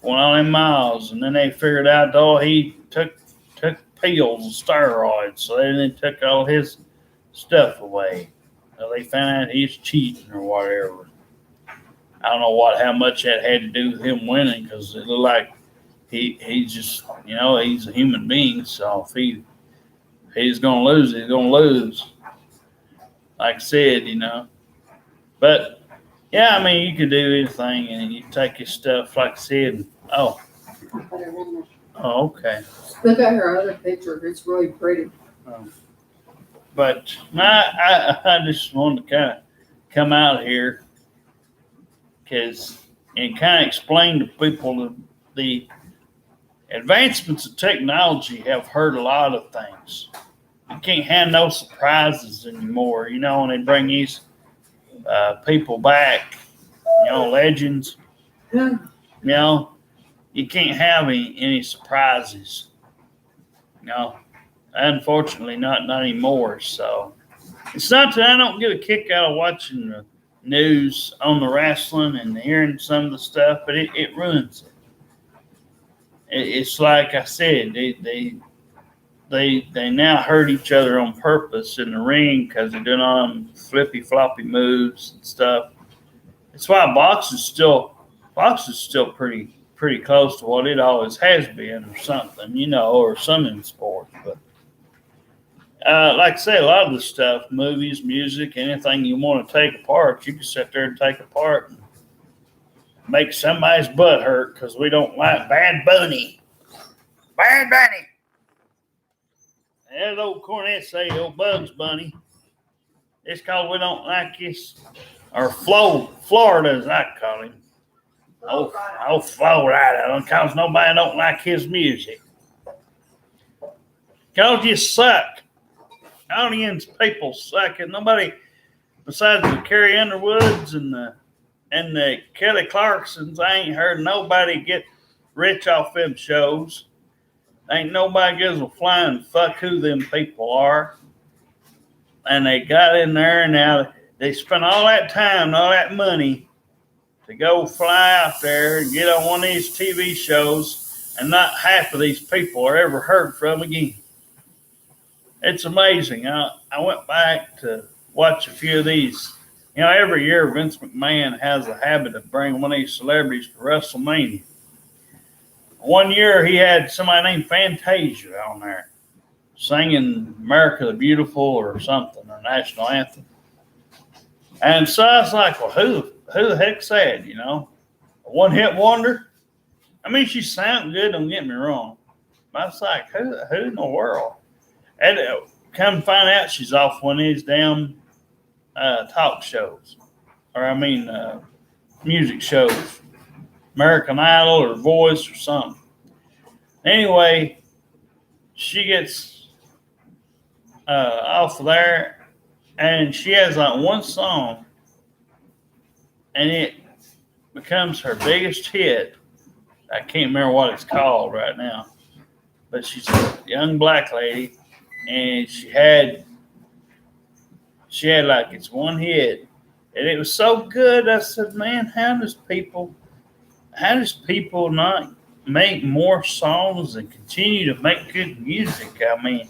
B: went on in miles, and then they figured out, he took pills of steroids, so they then took all his stuff away. So they found out he's cheating or whatever. I don't know how much that had to do with him winning, because it looked like he's just, he's a human being. So if he's going to lose, he's going to lose. Like I said, But, yeah, I mean, you can do anything, and you take his stuff, like I said. Oh, okay.
A: Look at her other picture. It's really pretty.
B: But I just wanted to kind of come out here and kind of explain to people the advancements of technology have hurt a lot of things. You can't have no surprises anymore, when they bring these people back, legends. You can't have any surprises. Unfortunately, not anymore. So it's not that I don't get a kick out of watching the news on the wrestling and hearing some of the stuff, but it ruins it. It's like I said, they now hurt each other on purpose in the ring because they're doing all them flippy floppy moves and stuff. That's why boxing's still pretty close to what it always has been, or something, or some in sports. But like I say, a lot of the stuff, movies, music, anything you want to take apart, you can sit there and take apart and make somebody's butt hurt because we don't like Bad Bunny. Bad Bunny. As old Cornette say, old Bugs Bunny. It's called we don't like his, or Florida as I call him. Oh, Florida, because nobody don't like his music. Because you suck. Audience people suck, and nobody besides the Carrie Underwoods and the Kelly Clarksons, I ain't heard nobody get rich off them shows. Ain't nobody gives a flying fuck who them people are. And they got in there, and now they spent all that time, all that money to go fly out there and get on one of these TV shows, and not half of these people are ever heard from again. It's amazing. I went back to watch a few of these. Every year Vince McMahon has a habit of bringing one of these celebrities to WrestleMania. One year he had somebody named Fantasia on there singing America the Beautiful or something, or national anthem. And so I was like, well, who the heck's that, A one-hit wonder? I mean, she sounded good, don't get me wrong. But I was like, who in the world? And come find out she's off one of these damn talk shows. Or, music shows. American Idol or Voice or something. Anyway, she gets off of there, and she has like one song, and it becomes her biggest hit. I can't remember what it's called right now, but she's a young black lady, and she had like it's one hit, and it was so good. I said, man, how does people not make more songs and continue to make good music? I mean,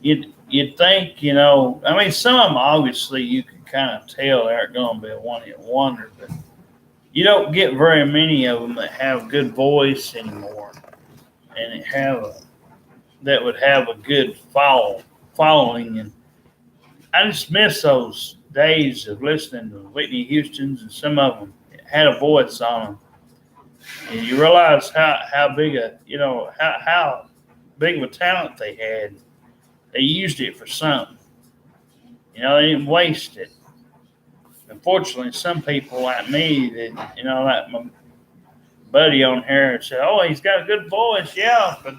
B: you'd think, I mean, some of them obviously you can kind of tell they're going to be a one-hit wonder, but you don't get very many of them that have good voice anymore, and that would have a good following. And I just miss those days of listening to Whitney Houston's, and some of them had a voice on them, and you realize how big how big of a talent they had. They used it for something. They didn't waste it. Unfortunately, some people like me that, like my buddy on here said, oh, he's got a good voice, yeah, but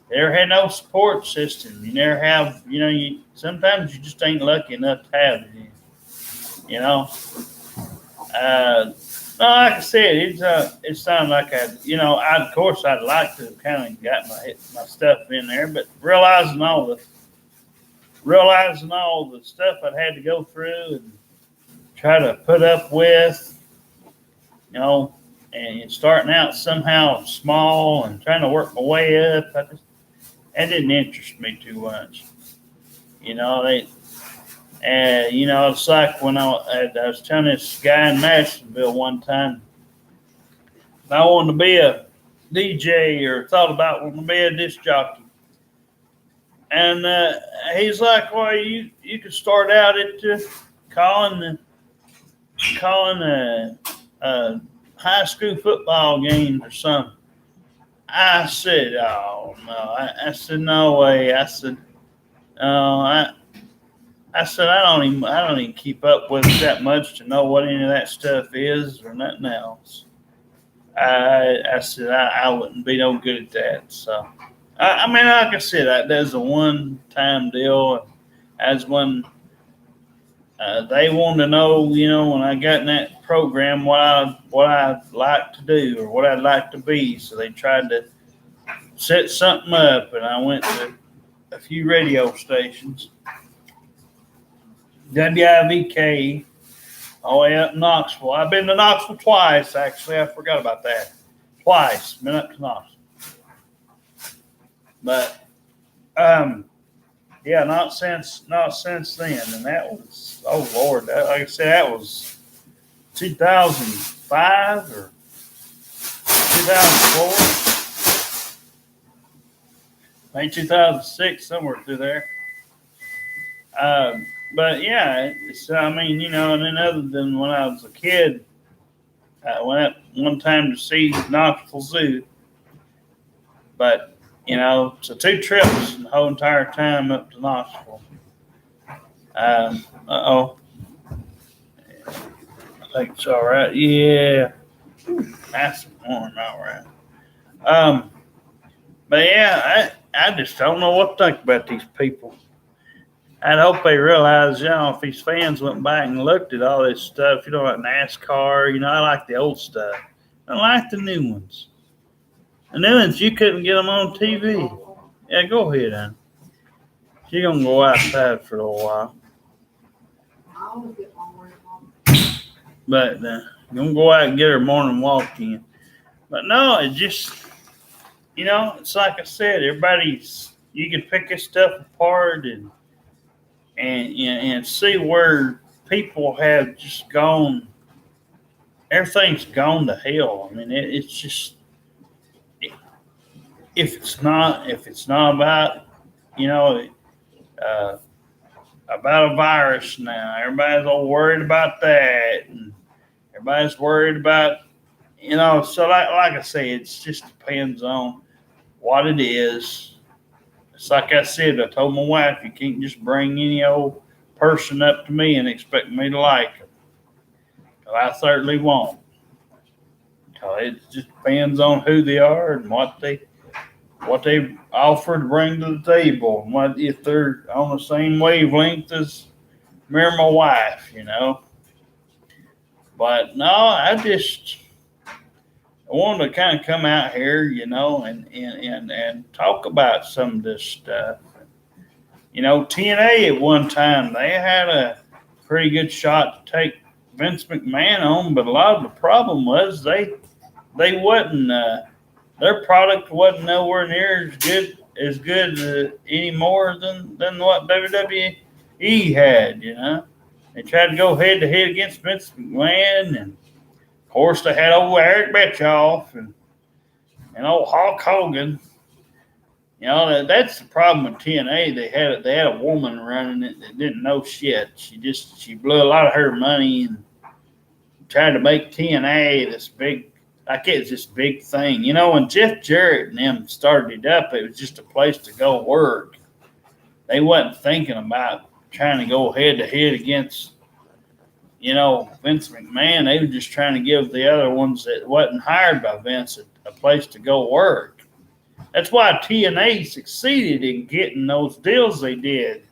B: they never had no support system. You never have, sometimes you just ain't lucky enough to have it. No, like I said, it sounded like I'd like to have kind of got my stuff in there, but realizing all the stuff I'd had to go through and try to put up with, and starting out somehow small and trying to work my way up, that didn't interest me too much. It's like when I was telling this guy in Madisonville one time, I wanted to be a DJ or thought about wanting to be a disc jockey. And he's like, well, you could start out at calling high school football games or something. I said, oh no. I said, no way. I said, I said, I don't even keep up with it that much to know what any of that stuff is or nothing else. I said, I wouldn't be no good at that. So, I mean, like I said, that was a one-time deal. As when they wanted to know, when I got in that program, what I'd like to do or what I'd like to be. So they tried to set something up, and I went to a few radio stations. WIVK, all the way up in Knoxville. I've been to Knoxville twice, actually. I forgot about that. Twice. Been up to Knoxville. But, yeah, not since then. And that was, oh, Lord. Like I said, that was 2005 or 2004. Maybe 2006, somewhere through there. But yeah, I mean, and then other than when I was a kid, I went up one time to see Knoxville Zoo. But, so 2 trips the whole entire time up to Knoxville. Uh-oh. I think it's all right. Yeah. Nice and warm, all right. But yeah, I just don't know what to think about these people. I'd hope they realize, if these fans went back and looked at all this stuff, like NASCAR, I like the old stuff. I like the new ones. The new ones, you couldn't get them on TV. Yeah, go ahead, hon. She's going to go outside for a little while. But you're going to go out and get her morning walk in. But no, it's just, it's like I said, you can pick this stuff apart and see where people have just gone. Everything's gone to hell. I mean, it's just, if it's not about, about a virus now, everybody's all worried about that, and everybody's worried about, so like I say, it just depends on what it is. It's like I said, I told my wife, you can't just bring any old person up to me and expect me to like them. I certainly won't. It just depends on who they are and what they what they offer to bring to the table, and what if they're on the same wavelength as me or my wife, But no, I wanted to kind of come out here, and talk about some of this stuff. TNA at one time, they had a pretty good shot to take Vince McMahon on, but a lot of the problem was they wasn't their product wasn't nowhere near as good anymore than what WWE had. They tried to go head to head against Vince McMahon, and of course they had old Eric Bischoff and old Hulk Hogan. That's the problem with TNA. They had a woman running it that didn't know shit. She blew a lot of her money and tried to make TNA this big, like it's this big thing. When Jeff Jarrett and them started it up, it was just a place to go work. They wasn't thinking about trying to go head to head against, Vince McMahon. They were just trying to give the other ones that wasn't hired by Vince a place to go work. That's why TNA succeeded in getting those deals they did.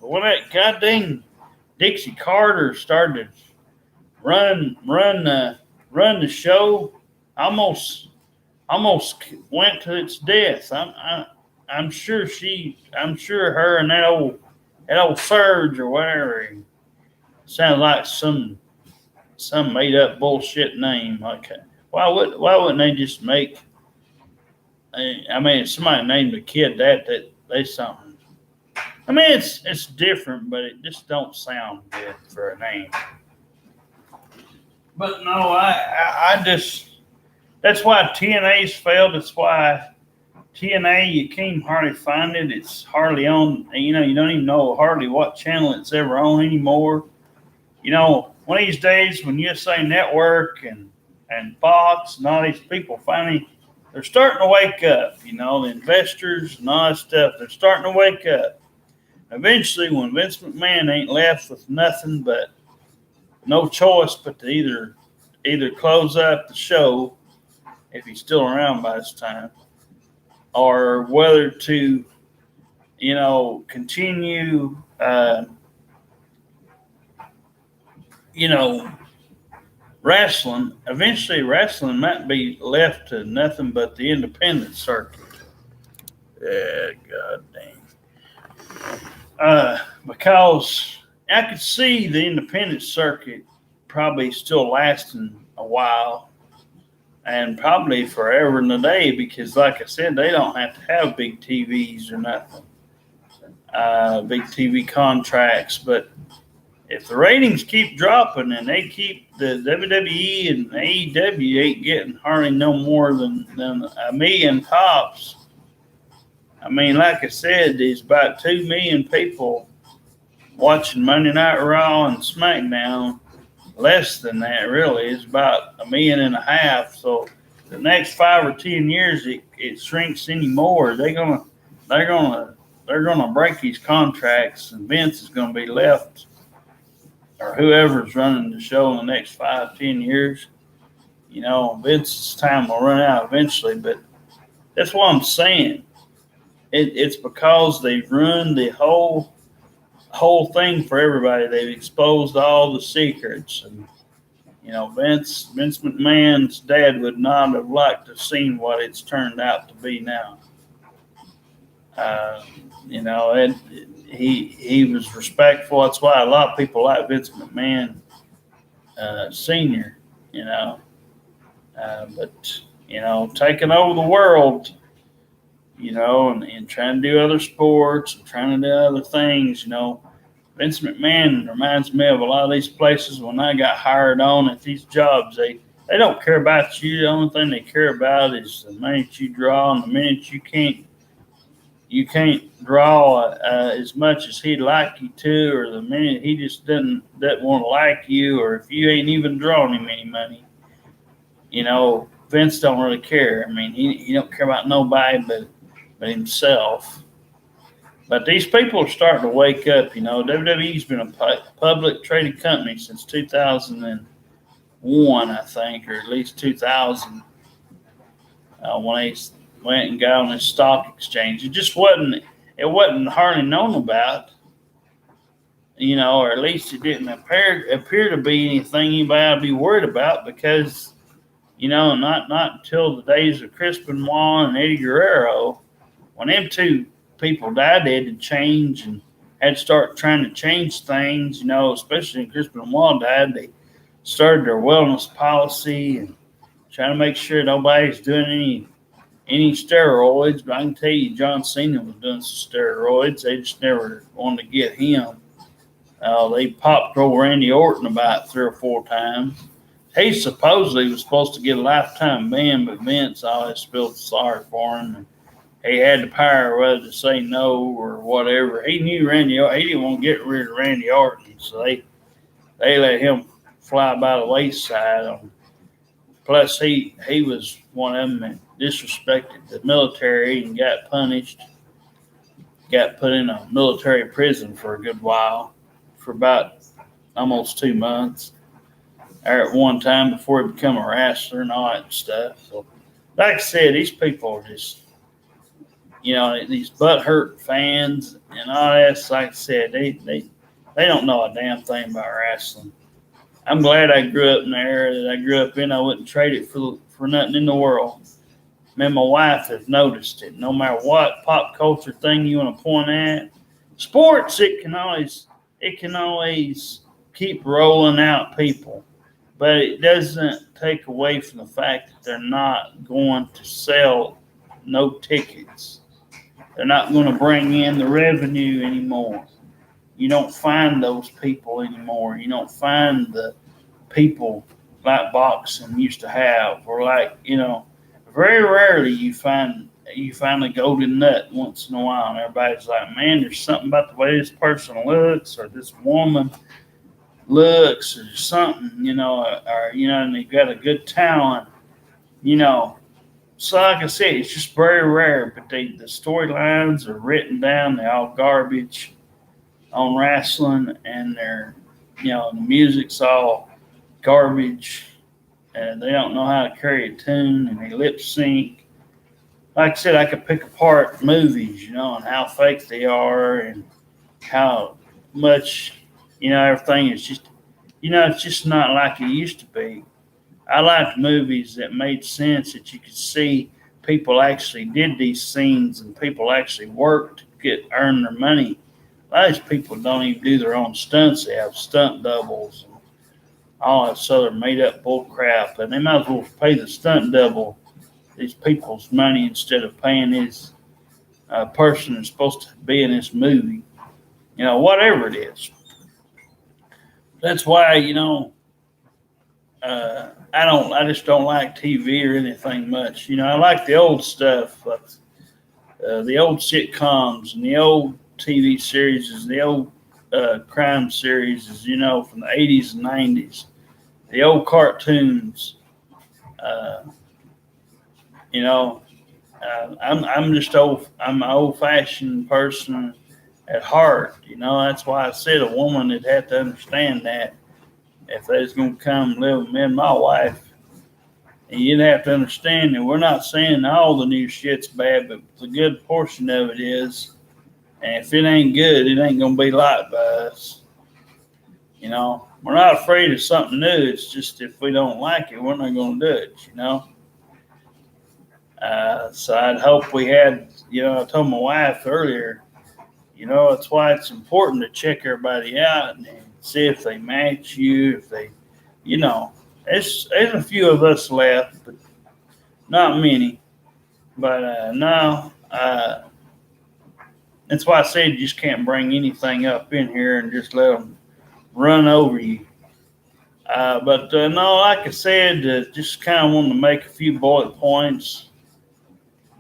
B: But when that goddamn Dixie Carter started run the show, almost went to its death. I'm sure her and that old Surge or whatever sounds like some made up bullshit name. Like, why wouldn't they just make? I mean, if somebody named a kid that they something. I mean, it's different, but it just don't sound good for a name. But no, I just, that's why TNA's failed. That's why TNA, you can't hardly find it. It's hardly on, you don't even know hardly what channel it's ever on anymore. One of these days when USA Network and Fox and all these people finally, they're starting to wake up, the investors and all that stuff, they're starting to wake up. Eventually, when Vince McMahon ain't left with nothing but no choice but to either close up the show, if he's still around by this time, or whether to, continue, wrestling. Eventually, wrestling might be left to nothing but the independent circuit. Yeah, god dang. Because I could see the independent circuit probably still lasting a while, and probably forever and a day, because like I said, they don't have to have big TVs or nothing, big TV contracts. But if the ratings keep dropping and they keep the WWE and AEW ain't getting hardly no more than a million tops. I mean, like I said, there's about 2 million people watching Monday Night Raw and SmackDown. Less than that, really. It's about 1.5 million. So the next 5 or 10 years, it shrinks anymore. They're gonna break these contracts, and Vince is gonna be left, or whoever's running the show in the next 5, 10 years. Vince's time will run out eventually. But that's what I'm saying. It's because they've ruined the whole thing for everybody. They've exposed all the secrets, and Vince McMahon's dad would not have liked to have seen what it's turned out to be now. And he was respectful. That's why a lot of people like Vince McMahon Senior. But taking over the world, and trying to do other sports and trying to do other things, Vince McMahon reminds me of a lot of these places when I got hired on at these jobs. They don't care about you. The only thing they care about is the minute you draw and the minute you can't draw as much as he'd like you to, or the minute he just doesn't want to like you, or if you ain't even drawing him any money. Vince don't really care. I mean, he don't care about nobody but himself. But these people are starting to wake up. WWE's been a public traded company since 2001, I think, or at least 2000. When went and got on this stock exchange. It wasn't hardly known about, or at least it didn't appear to be anything anybody ought to be worried about because, not until the days of Chris Benoit and Eddie Guerrero, when them two people died, they had to change and had to start trying to change things, especially when Chris Benoit died, they started their wellness policy and trying to make sure nobody's doing any steroids. But I can tell you, John Cena was doing some steroids. They just never wanted to get him. They popped old Randy Orton about 3 or 4 times. He supposedly was supposed to get a lifetime ban, but Vince always felt sorry for him. And he had the power whether to say no or whatever. He knew Randy Orton. He didn't want to get rid of Randy Orton, so they let him fly by the wayside. Plus, he was one of them that disrespected the military and got punished. Got put in a military prison for a good while, for about almost 2 months. Or at one time before he became a wrestler and all that stuff. So, like I said, these people are just, these butthurt fans and all that. Like I said, they don't know a damn thing about wrestling. I'm glad I grew up in the era that I grew up in. I wouldn't trade it for nothing in the world. Me and my wife have noticed it. No matter what pop culture thing you want to point at, sports it can always keep rolling out people, but it doesn't take away from the fact that they're not going to sell no tickets. They're not going to bring in the revenue anymore. You don't find those people anymore. You don't find the people like boxing used to have, or very rarely you find a golden nut once in a while. And everybody's like, man, there's something about the way this person looks, or this woman looks, or something, and they've got a good talent, So like I said, it's just very rare, but the storylines are written down. They're all garbage on wrestling, and the music's all garbage, and they don't know how to carry a tune, and they lip sync. Like I said, I could pick apart movies, and how fake they are, and how much, everything is just, it's just not like it used to be. I liked movies that made sense, that you could see people actually did these scenes and people actually worked to earn their money. A lot of these people don't even do their own stunts. They have stunt doubles and all this other made up bull crap, and they might as well pay the stunt double these people's money instead of paying this person who's supposed to be in this movie. Whatever it is. That's why, I just don't like TV or anything much. I like the old stuff, the old sitcoms and the old TV series, the old crime series, from the 80s and 90s, the old cartoons. I'm just old. I'm an old-fashioned person at heart. That's why I said a woman would have to understand that. If they was going to come live with me and my wife, and you'd have to understand that we're not saying all the new shit's bad, but the good portion of it is. And if it ain't good, it ain't going to be liked by us. We're not afraid of something new. It's just if we don't like it, we're not going to do it, So I'd hope we had, I told my wife earlier, that's why it's important to check everybody out and see if they match you, if they, there's a few of us left, but not many. But no, that's why I said you just can't bring anything up in here and just let them run over you. But no, like I said, just kind of wanted to make a few bullet points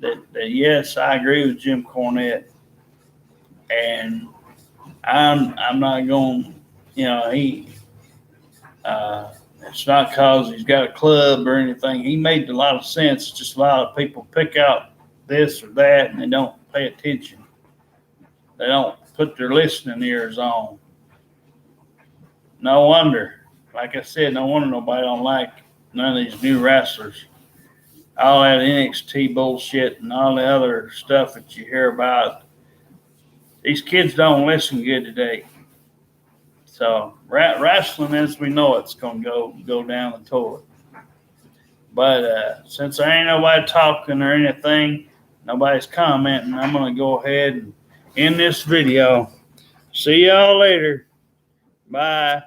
B: that yes, I agree with Jim Cornette, and I'm not going. It's not because he's got a club or anything. He made a lot of sense. It's just a lot of people pick out this or that, and they don't pay attention. They don't put their listening ears on. No wonder. Like I said, no wonder nobody don't like none of these new wrestlers. all that NXT bullshit and all the other stuff that you hear about. These kids don't listen good today. So wrestling as we know it's gonna go down the toilet. But since there ain't nobody talking or anything, nobody's commenting, I'm gonna go ahead and end this video. See y'all later. Bye.